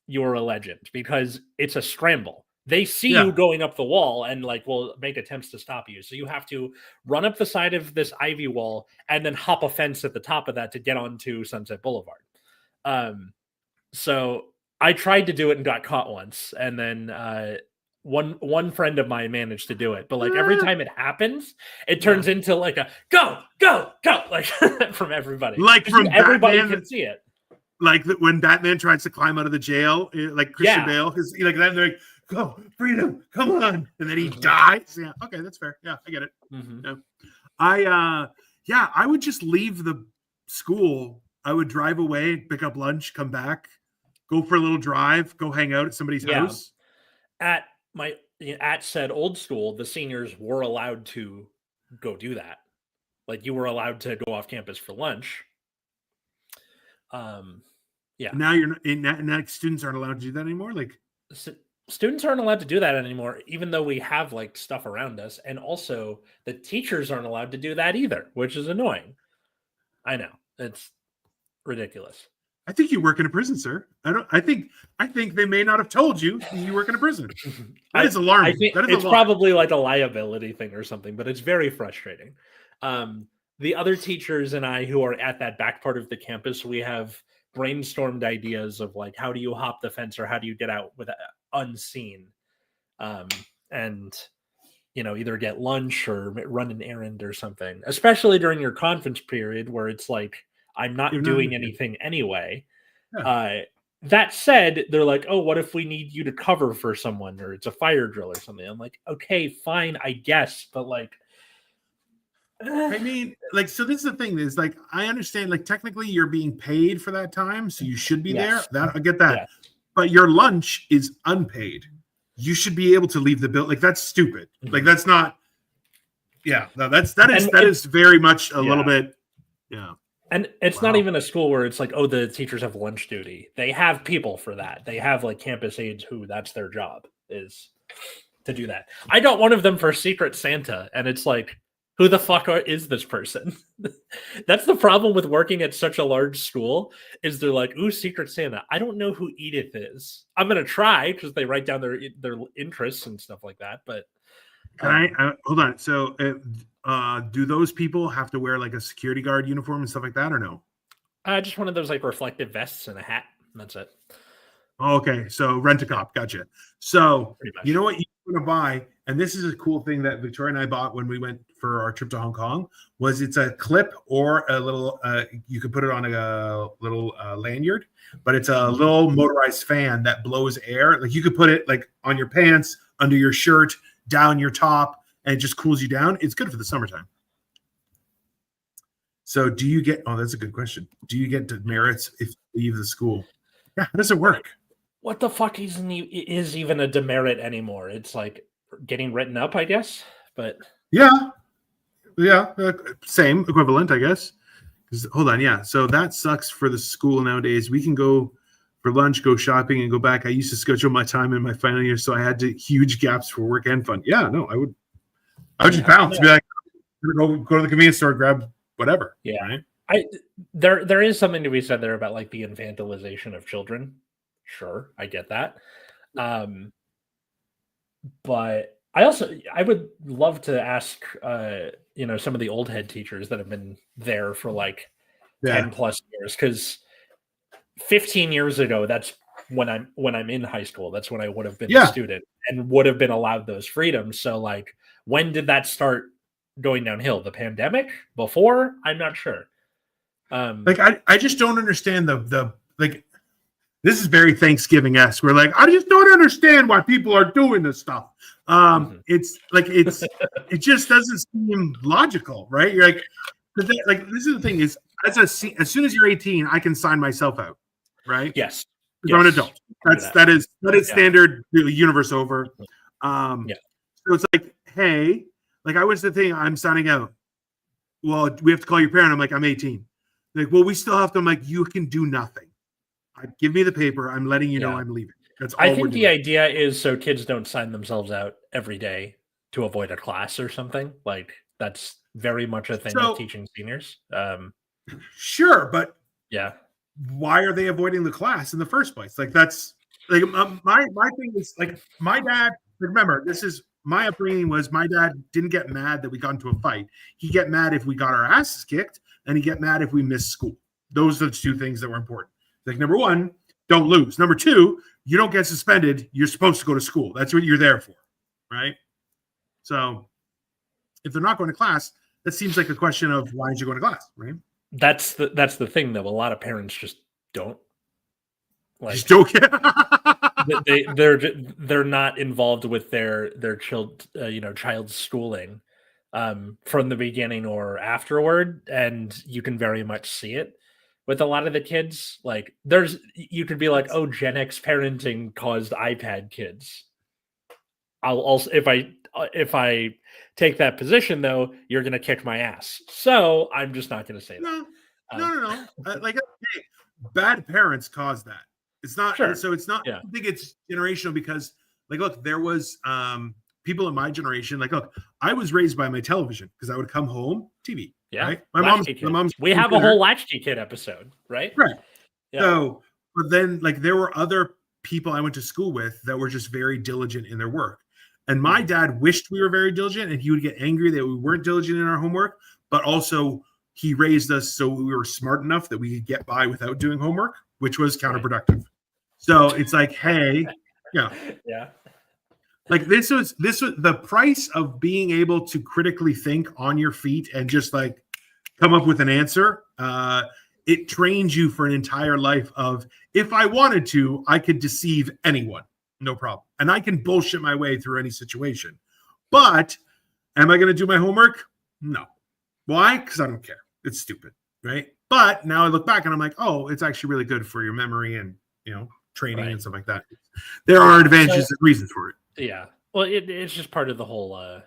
you're a legend because it's a scramble. They see you going up the wall and like will make attempts to stop you. So you have to run up the side of this ivy wall and then hop a fence at the top of that to get onto Sunset Boulevard. So I tried to do it and got caught once, and then one friend of mine managed to do it. But like every time it happens, it turns into like a go like from everybody. Like from everybody Batman, can see it. Like when Batman tries to climb out of the jail, like Christian Bale, because like that they're like, go freedom, come on, and then he dies. Yeah, okay, that's fair. Yeah, I get it. Yeah. I would just leave the school. I would drive away, pick up lunch, come back, go for a little drive, go hang out at somebody's house. At said old school, the seniors were allowed to go do that. Like you were allowed to go off campus for lunch. Now you're not, students aren't allowed to do that anymore. Like students aren't allowed to do that anymore, even though we have like stuff around us, and also the teachers aren't allowed to do that either, which is annoying. I know, it's ridiculous. I think you work in a prison, sir. I think they may not have told you you work in a prison. That is alarming. I think it's probably like a liability thing or something, but it's very frustrating. The other teachers and I who are at that back part of the campus, we have brainstormed ideas of like, how do you hop the fence or how do you get out with unseen? And, either get lunch or run an errand or something, especially during your conference period where it's like, I'm not doing anything anyway. Yeah. That said, they're like, oh, what if we need you to cover for someone or it's a fire drill or something? I'm like, okay, fine, I guess. But like, I mean, like, so this is the thing is like, I understand, like, technically you're being paid for that time. So you should be there. I get that. Yeah. But your lunch is unpaid. You should be able to leave the bill. Like, that's stupid. Mm-hmm. Like, that's not. Yeah, no, that is very much a little bit. Yeah. And it's not even a school where it's like, oh, the teachers have lunch duty. They have people for that. They have like campus aides who that's their job is to do that. I got one of them for Secret Santa, and it's like, who the fuck is this person? That's the problem with working at such a large school is they're like, ooh, Secret Santa. I don't know who Edith is. I'm going to try because they write down their interests and stuff like that. But can I hold on. So do those people have to wear like a security guard uniform and stuff like that or no? Just one of those like reflective vests and a hat. That's it. Oh, okay. So rent a cop. Gotcha. So you know what you want to buy? And this is a cool thing that Victoria and I bought when we went for our trip to Hong Kong was it's a clip or a little, you could put it on a little lanyard, but it's a little motorized fan that blows air. Like you could put it like on your pants, under your shirt, down your top, and it just cools you down. It's good for the summertime. So do you get, oh, that's a good question. Do you get demerits if you leave the school? Yeah. How does it work? What the fuck is even a demerit anymore? It's like getting written up, I guess. But yeah, same equivalent, I guess. Hold on, yeah. So that sucks for the school nowadays. We can go for lunch, go shopping, and go back. I used to schedule my time in my final year, so I had huge gaps for work and fun. Yeah, no, I would just bounce, be like, go to the convenience store, grab whatever. Yeah, right? There is something to be said there about like the infantilization of children. Sure, I get that. But I would love to ask, some of the old head teachers that have been there for like 10 plus years, because 15 years ago, that's when I'm in high school. That's when I would have been a student and would have been allowed those freedoms. So like, when did that start going downhill? The pandemic? Before? I'm not sure. I just don't understand the like. This is very Thanksgiving-esque. We're like, I just don't understand why people are doing this stuff. It's like it just doesn't seem logical, right? You're like, this is the thing is, as soon as you're 18, I can sign myself out, right? Yes, I'm an adult. That is standard universe over. So it's like, hey, like I was the thing, I'm signing out. Well, we have to call your parent. I'm like, I'm 18. Like, well, we still have to. I'm like, you can do nothing. Give me the paper. I'm letting you know I'm leaving. That's all I we're think doing. the idea is so kids don't sign themselves out every day to avoid a class or something. Like that's very much a thing with teaching seniors. Sure, but yeah, why are they avoiding the class in the first place? Like that's like my thing is like my dad. Remember, this is my upbringing. Was my dad didn't get mad that we got into a fight. He get mad if we got our asses kicked, and he get mad if we missed school. Those are the two things that were important. Like number one, don't lose. Number two, you don't get suspended. You're supposed to go to school. That's what you're there for, right? So if they're not going to class, that seems like a question of why aren't you going to class, right? That's the thing though. A lot of parents just don't just don't care. they're not involved with their child's schooling from the beginning or afterward, and you can very much see it with a lot of the kids. Like you could be like, oh, Gen X parenting caused iPad kids. I'll also if I take that position though, you're gonna kick my ass. So I'm just not gonna say that. No. Like bad parents cause that. It's not sure. So it's not. Yeah. I think it's generational because like look, there was people in my generation. Like look, I was raised by my television because I would come home TV. Yeah, right? My mom's. We have a whole Latchkey Kid episode, right? Right. Yeah. So, but then like there were other people I went to school with that were just very diligent in their work. And my dad wished we were very diligent, and he would get angry that we weren't diligent in our homework. But also, he raised us so we were smart enough that we could get by without doing homework, which was counterproductive. Right. So it's like, hey, yeah. Like this was the price of being able to critically think on your feet and just like come up with an answer. It trains you for an entire life of if I wanted to, I could deceive anyone. No problem. And I can bullshit my way through any situation. But am I going to do my homework? No. Why? Because I don't care. It's stupid, right? But now I look back and I'm like, oh, it's actually really good for your memory and, training and stuff like that. There are advantages and reasons for it. Yeah. Well, it's just part of the whole,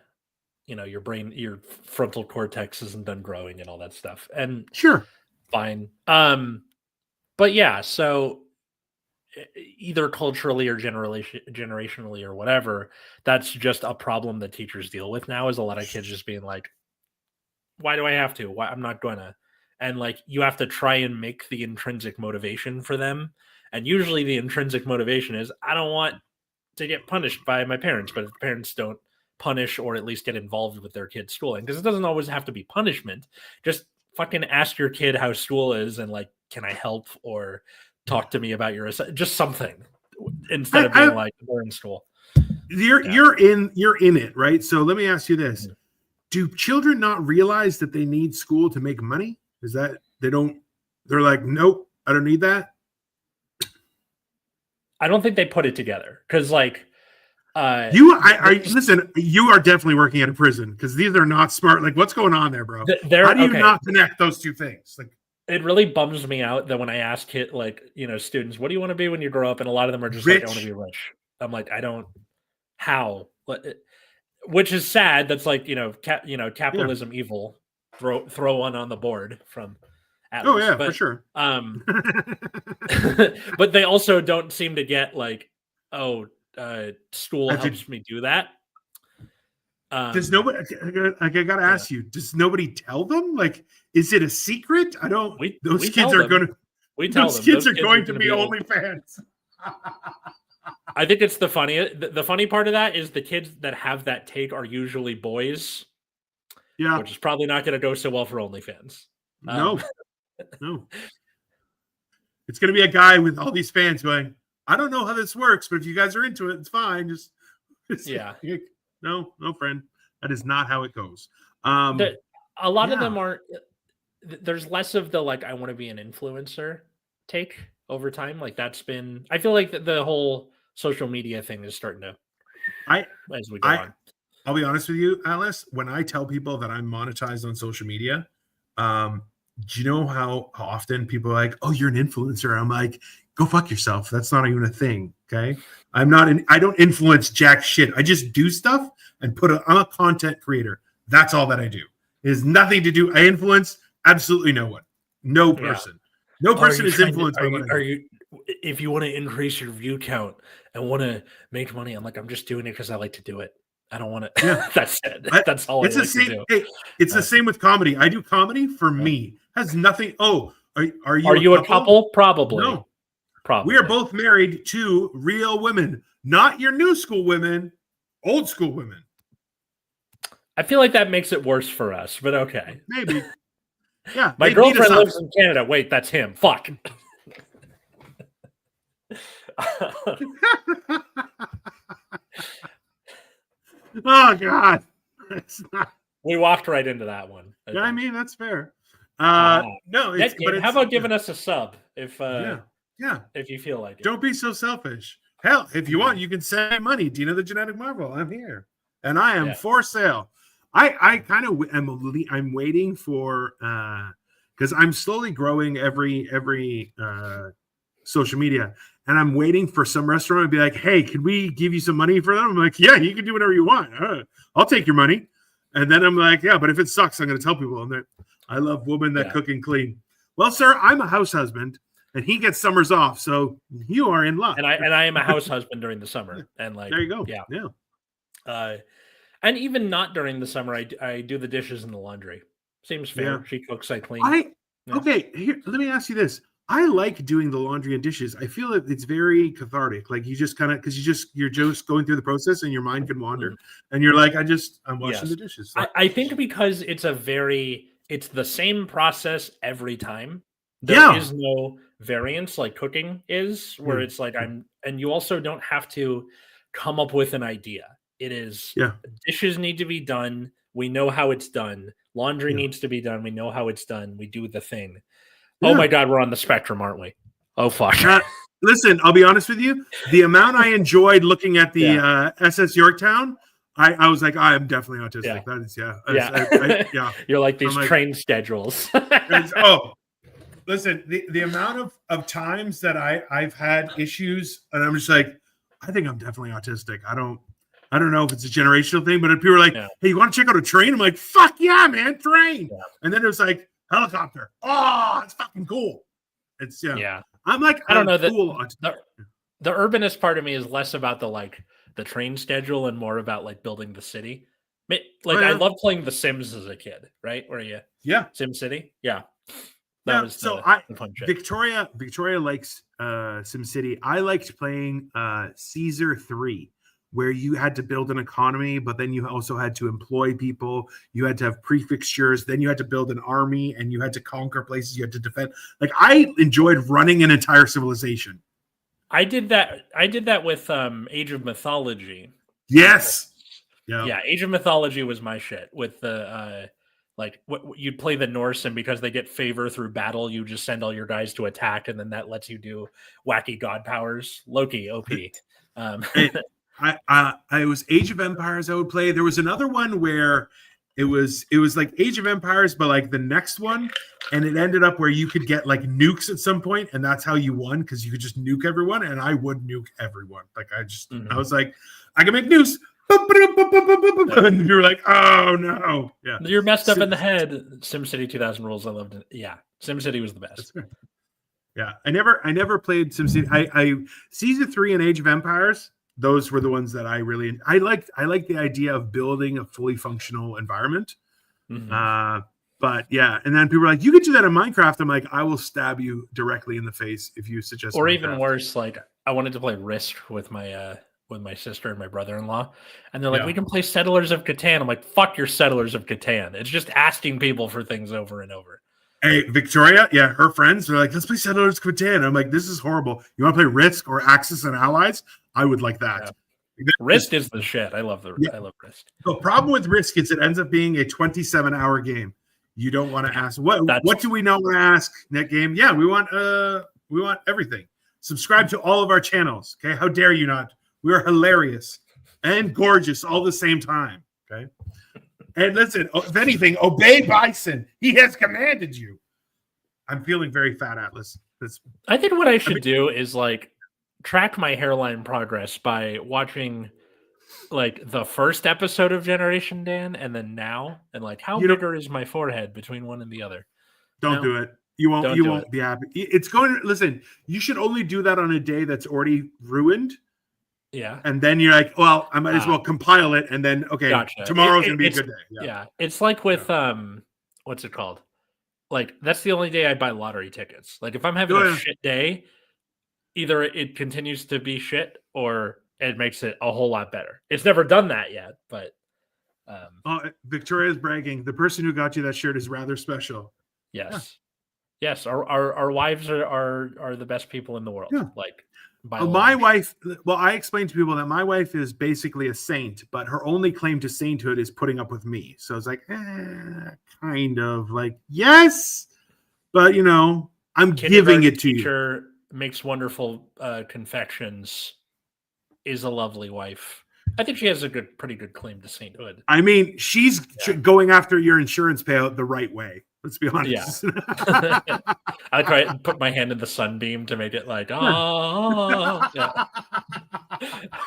your brain, your frontal cortex isn't done growing and all that stuff. And sure. Fine. But yeah, so either culturally or generationally or whatever, that's just a problem that teachers deal with now is a lot of kids just being like, why do I have to? Why I'm not gonna? And like you have to try and make the intrinsic motivation for them. And usually the intrinsic motivation is I don't want to get punished by my parents, but if the parents don't punish or at least get involved with their kids' schooling, because it doesn't always have to be punishment. Just fucking ask your kid how school is and like, can I help or talk to me about your just something instead of being like we're in school. You're in it, right? So let me ask you this. Mm-hmm. Do children not realize that they need school to make money? Is that they're like, nope, I don't need that? I don't think they put it together because like listen, you are definitely working at a prison because these are not smart. Like what's going on there, bro? How do you not connect those two things? Like it really bums me out that when I ask students, what do you want to be when you grow up? And a lot of them are just rich. Like, I want to be rich. I'm like, I don't how, which is sad. That's like, capitalism evil. Throw one on the board from Atlas. Oh yeah, for sure. But they also don't seem to get like, school helps me do that. Does nobody? I gotta ask you. Does nobody tell them? Like, is it a secret? I don't. Those kids are going to. Those kids are going to be OnlyFans. I think it's the funniest. The funny part of that is the kids that have that take are usually boys. Yeah, which is probably not going to go so well for OnlyFans. No. It's going to be a guy with all these fans going, I don't know how this works, but if you guys are into it, it's fine. Just yeah. No, friend. That is not how it goes. A lot of them aren't. There's less of the like, I want to be an influencer take over time. Like that's been. I feel like the whole social media thing is starting to. As we go on. I'll be honest with you, Alice. When I tell people that I'm monetized on social media, do you know how often people are like, "Oh, you're an influencer"? I'm like, "Go fuck yourself." That's not even a thing. Okay, I don't influence jack shit. I just do stuff and I'm a content creator. That's all that I do. It has nothing to do. I influence absolutely no one. No person. No person is influenced by are you if you want to increase your view count and want to make money, I'm like, I'm just doing it because I like to do it. I don't want to. Yeah. That's it. That's all It's I the like same. to do. Hey, it's the same with comedy. I do comedy for me. Has nothing. Oh, are you? Are you a couple? Probably. No. Probably. We are both married to real women, not your new school women, old school women. I feel like that makes it worse for us, but okay. Maybe. Yeah. My girlfriend lives in Canada. Wait, that's him. Fuck. Oh God. We walked right into that one. Yeah, I mean that's fair. No, but how about giving us a sub if if you feel like it. Don't be so selfish. Hell, if you want, you can send me money. Dina the Genetic Marvel. I'm here, and I am for sale. I kind of I'm waiting for because I'm slowly growing every social media, and I'm waiting for some restaurant to be like, hey, can we give you some money for them? I'm like, yeah, you can do whatever you want. I'll take your money. And then I'm like, yeah, but if it sucks, I'm going to tell people. And I love women that cook and clean. Well, sir, I'm a house husband, and he gets summers off, so you are in luck. And I am a house husband during the summer, and like there you go. Yeah. And even not during the summer, I do the dishes and the laundry. Seems fair. Yeah. She cooks, I clean. Okay, here, let me ask you this. I like doing the laundry and dishes. I feel that it's very cathartic. Like you just kind of because you're just going through the process and your mind can wander, and you're like, I'm washing the dishes. So. I think because it's the same process every time. There is no variance like cooking is, where it's like and you also don't have to come up with an idea. It is dishes need to be done. We know how it's done. Laundry needs to be done. We know how it's done. We do the thing. Yeah. Oh my God, we're on the spectrum, aren't we? Oh fuck. Listen, I'll be honest with you. The amount I enjoyed looking at the SS Yorktown, I was like, I am definitely autistic. That is, You're like these train schedules. Listen, the amount of times that I've had issues, and I'm just like, I think I'm definitely autistic. I don't know if it's a generational thing, but if people are like, hey, you want to check out a train? I'm like, fuck yeah, man, train. Yeah. And then it was like, helicopter. Oh, it's fucking cool. It's I'm like, I don't know cool. The urbanist part of me is less about the train schedule and more about like building the city. I love playing The Sims as a kid, right? Where Sim City, That was the fun shit. Victoria likes SimCity. I liked playing Caesar 3. Where you had to build an economy, but then you also had to employ people. You had to have prefectures. Then you had to build an army, and you had to conquer places. You had to defend. Like I enjoyed running an entire civilization. I did that with Age of Mythology. Yes. Yeah. Age of Mythology was my shit. With the you'd play the Norse, and because they get favor through battle, you just send all your guys to attack, and then that lets you do wacky god powers. Loki, OP. I was Age of Empires I would play. There was another one where it was like Age of Empires, but like the next one, and it ended up where you could get like nukes at some point, and that's how you won because you could just nuke everyone, and I would nuke everyone. Like I was like, I can make nukes. And you were like, oh no. Yeah. You're messed up in the head. SimCity 2000 rules. I loved it. Yeah. SimCity was the best. Yeah. I never played SimCity. I Season 3 and Age of Empires. Those were the ones that I liked. I like the idea of building a fully functional environment. Mm-hmm. But yeah, and then people are like, you could do that in Minecraft. I'm like, I will stab you directly in the face if you suggest. Or Minecraft. Even worse, like I wanted to play Risk with my sister and my brother-in-law, and they're like, we can play Settlers of Catan. I'm like, fuck your Settlers of Catan. It's just asking people for things over and over. Hey, Victoria, her friends are like, let's play Settlers of Catan. I'm like, this is horrible. You want to play Risk or Axis and Allies? I would like that. Yeah. Risk is the shit. I love Risk. The problem with Risk is it ends up being a 27-hour game. You don't want to ask what do we not want to ask that game? Yeah, we want everything. Subscribe to all of our channels. Okay, how dare you not? We are hilarious and gorgeous all the same time. Okay, and listen, if anything, obey Bison. He has commanded you. I'm feeling very fat, Atlas. I think what I should do is like track my hairline progress by watching like the first episode of Generation Dan and then now, and like how bigger is my forehead between one and the other. Don't do it. You won't be happy. It's going to listen. You should only do that on a day that's already ruined. Yeah. And then you're like, well, I might as well compile it. And then, okay, gotcha. Tomorrow's going to be a good day. Yeah. It's like with, what's it called? Like, that's the only day I buy lottery tickets. Like, if I'm having a shit day, either it continues to be shit or it makes it a whole lot better. It's never done that yet, but. Victoria's bragging. The person who got you that shirt is rather special. Yes. Yeah. Yes. Our wives are the best people in the world. Yeah. Like, my wife, well, I explained to people that my wife is basically a saint, but her only claim to sainthood is putting up with me. So it's like, kind of like, yes, but I'm giving it to you. Makes wonderful confections, is a lovely wife. I think she has a pretty good claim to sainthood. I mean, she's going after your insurance payout the right way. Let's be honest. Yeah. I try and put my hand in the sunbeam to make it like, oh. Yeah.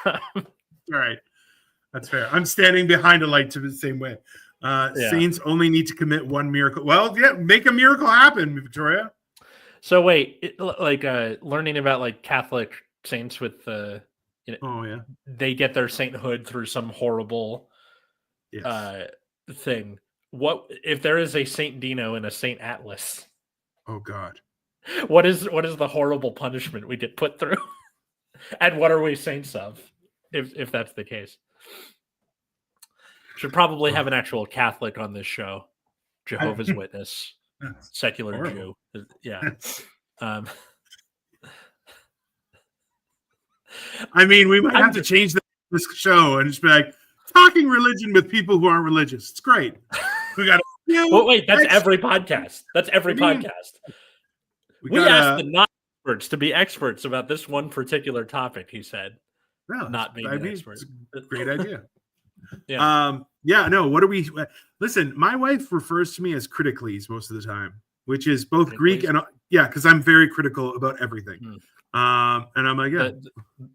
All right. That's fair. I'm standing behind a light to the same way. Saints only need to commit one miracle. Well, yeah, make a miracle happen, Victoria. So wait, learning about like Catholic saints with they get their sainthood through some horrible thing. What if there is a Saint Dino and a Saint Atlas? Oh God! What is the horrible punishment we get put through? And what are we saints of? If that's the case, should probably have an actual Catholic on this show. Jehovah's Witness, secular horrible. Jew. Yeah. I mean, we might have to change this show and just be like talking religion with people who aren't religious. It's great. We got. Well, wait, that's every podcast. That's every podcast. We asked the non-experts to be experts about this one particular topic. He said, "Not being an expert." Great idea. Yeah. No. What do we? Listen, my wife refers to me as Criticles most of the time, which is both Greek and because I'm very critical about everything. And I'm like,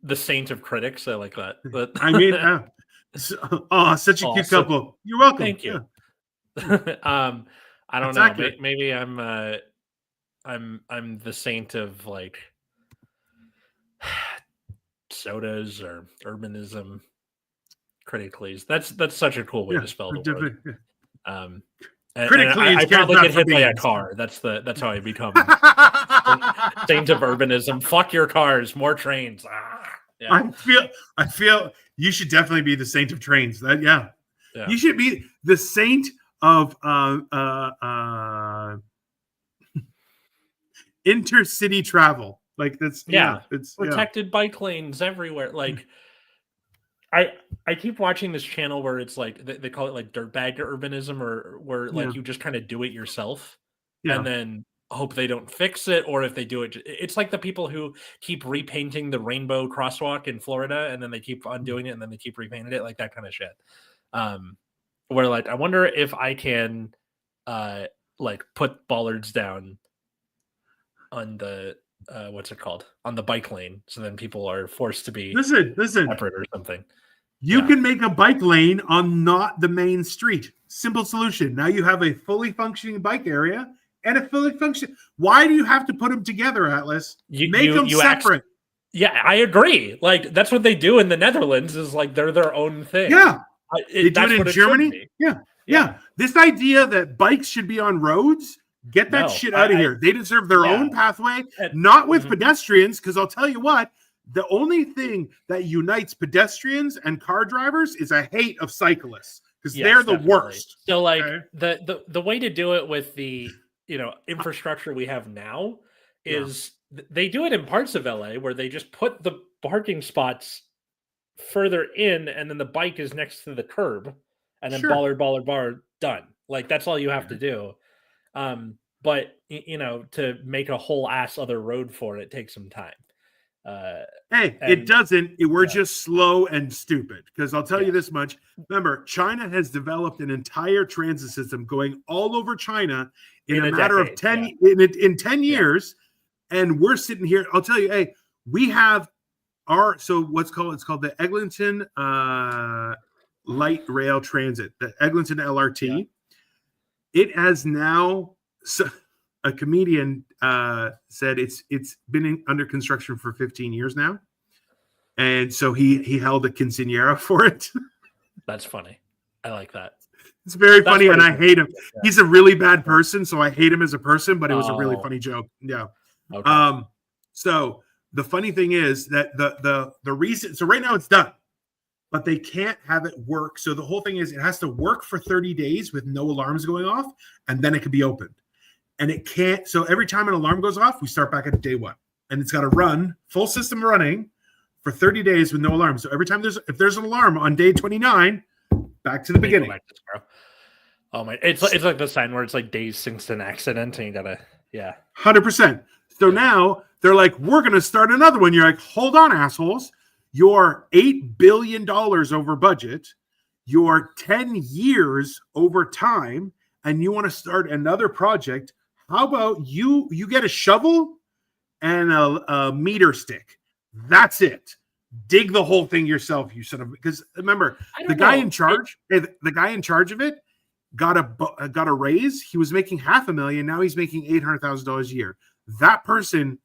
the saint of critics. I like that. But I mean, such a cute couple. You're welcome. Thank you. I don't know. Maybe I'm the saint of like sodas or urbanism. Critically, that's such a cool way to spell the word. Critically, I probably get hit by a car. That's how I become saint of urbanism. Fuck your cars, more trains. I feel you should definitely be the saint of trains. You should be the saint of intercity travel. Like that's it's protected bike lanes everywhere. Like I keep watching this channel where it's like they call it like dirtbag urbanism, or where like you just kind of do it yourself and then hope they don't fix it, or if they do it, it's like the people who keep repainting the rainbow crosswalk in Florida and then they keep undoing it and then they keep repainting it, like that kind of shit. Where like I wonder if I can like put bollards down on the what's it called, on the bike lane, so then people are forced to be listen separate or something. You can make a bike lane on not the main street. Simple solution. Now you have a fully functioning bike area and a fully function. Why do you have to put them together, Atlas? Make them separate. I agree. Like that's what they do in the Netherlands. Is like they're their own thing. Yeah, they do it in Germany. Yeah. This idea that bikes should be on roads. Get that shit out of here. They deserve their own pathway, not with pedestrians. Because I'll tell you what. The only thing that unites pedestrians and car drivers is a hate of cyclists, because they're the worst. So like the way to do it with the infrastructure we have now is they do it in parts of LA where they just put the parking spots further in and then the bike is next to the curb and then baller done. Like that's all you have to do. But to make a whole ass other road for it takes some time. It doesn't. We're just slow and stupid, because I'll tell you this much. Remember, China has developed an entire transit system going all over China in a matter of 10 in 10 years, and we're sitting here. I'll tell you, we have it's called the Eglinton Light Rail Transit, the Eglinton LRT. It has now a comedian said it's been under construction for 15 years now, and so he held a quinceañera for it. That's funny. I like that. It's very funny, and I hate him. Yeah. He's a really bad person, so I hate him as a person. But it was a really funny joke. Yeah. Okay. So the funny thing is that the reason. So right now it's done, but they can't have it work. So the whole thing is it has to work for 30 days with no alarms going off, and then it can be opened. And it can't. So every time an alarm goes off, we start back at day one, and it's got to run full system running for 30 days with no alarm. So every time if there's an alarm on day 29, back to the beginning. Oh my! It's like the sign where it's like days since an accident, and you gotta 100%. So now they're like, we're gonna start another one. You're like, hold on, assholes. You're $8 billion over budget. You're 10 years over time, and you want to start another project. How about you get a shovel and a meter stick? That's it. Dig the whole thing yourself, you son of. Because remember, the guy in charge of it got a raise. He was making $500,000. Now he's making $800,000 a year. That person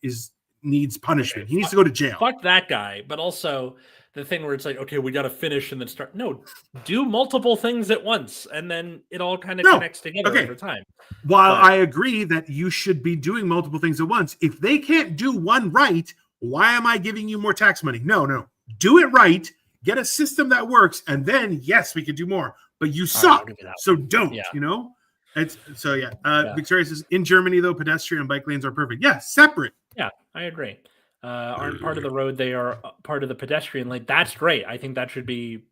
needs punishment. Okay, he needs to go to jail. Fuck that guy. But also the thing where it's like, okay, we got to finish and then start. No, do multiple things at once, and then it all kind of connects together over time. While I agree that you should be doing multiple things at once, if they can't do one right, why am I giving you more tax money? No. Do it right. Get a system that works, and then yes, we could do more. But you suck, so don't. Yeah. You know. Victoria says in Germany though, pedestrian and bike lanes are perfect. Yeah, separate. Yeah, I agree. Aren't part of the road; they are part of the pedestrian lane. That's great. I think that should be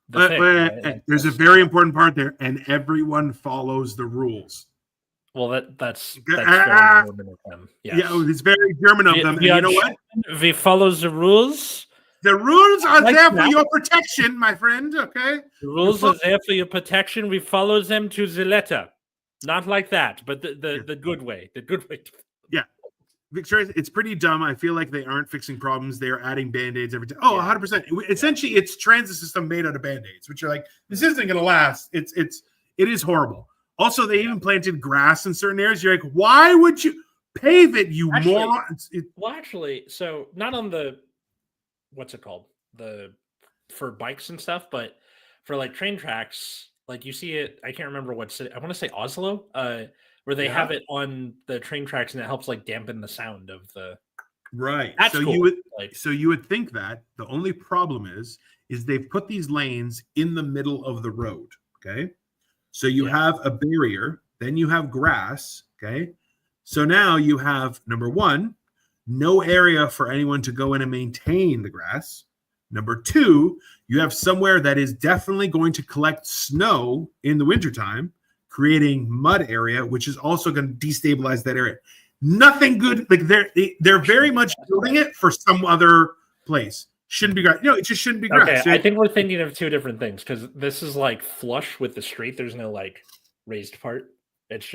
the thing. Right? There's a very important part there, and everyone follows the rules. Well, that's very German of them. Yes. Yeah, it's very German of them. And you know what? We follow the rules. The rules are there for your protection, my friend. Okay. The rules are there for your protection. We follow them to the letter. Not like that, but the good way. The good way. Yeah. Victoria, it's pretty dumb. I feel like they aren't fixing problems. They are adding Band-Aids every time. 100%. Essentially, it's transit system made out of Band-Aids, which you're like, this isn't going to last. It is horrible. Also, they even planted grass in certain areas. You're like, why would you pave it, you morons? So not on the, what's it called? For bikes and stuff, but for like train tracks, like you see it, I can't remember what city, I want to say Oslo, where they have it on the train tracks and it helps like dampen the sound of the. Right. That's so cool. You would think that the only problem is they've put these lanes in the middle of the road. Okay. So you have a barrier, then you have grass, okay? So now you have, number one, no area for anyone to go in and maintain the grass. Number two, you have somewhere that is definitely going to collect snow in the wintertime, creating mud area, which is also going to destabilize that area. Nothing good. Like they're very much building it for some other place. Shouldn't be grass. It just shouldn't be grass. Okay, I think we're thinking of two different things because this is like flush with the street. There's no like raised part. None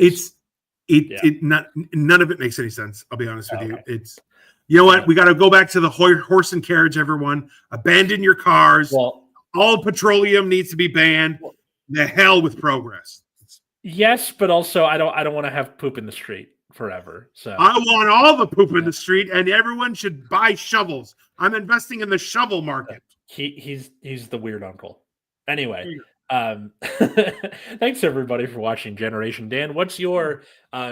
of it makes any sense. I'll be honest with you. It's, you know what? We got to go back to the horse and carriage. Everyone, abandon your cars. Well, all petroleum needs to be banned. The hell with progress. Yes, but also I don't want to have poop in the street forever. So I want all the poop in the street, and everyone should buy shovels. I'm investing in the shovel market. He's the weird uncle. Anyway, thanks everybody for watching Generation Dan. What's your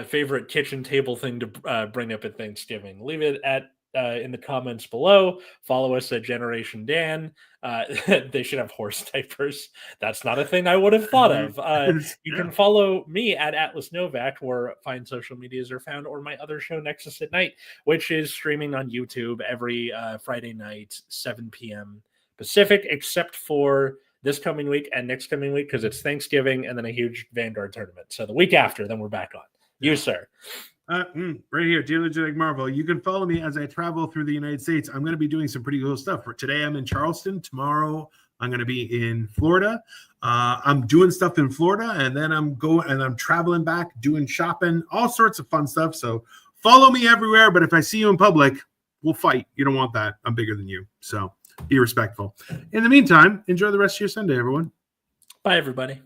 favorite kitchen table thing to bring up at Thanksgiving? Leave it in the comments below. Follow us at Generation Dan. They should have horse diapers. That's not a thing I would have thought of. You can follow me at Atlas Novak, where fine social medias are found, or my other show, Nexus at Night, which is streaming on YouTube every Friday night, 7 p.m. Pacific, except for this coming week and next coming week, because it's Thanksgiving and then a huge Vanguard tournament. So the week after, then we're back on. You, sir. Right here, Dear Legendary Marvel. You can follow me as I travel through the United States. I'm going to be doing some pretty cool stuff. For today, I'm in Charleston. Tomorrow, I'm going to be in Florida. I'm doing stuff in Florida, and then I'm traveling back, doing shopping, all sorts of fun stuff. So follow me everywhere. But if I see you in public, we'll fight. You don't want that. I'm bigger than you. So be respectful. In the meantime, enjoy the rest of your Sunday, everyone. Bye, everybody.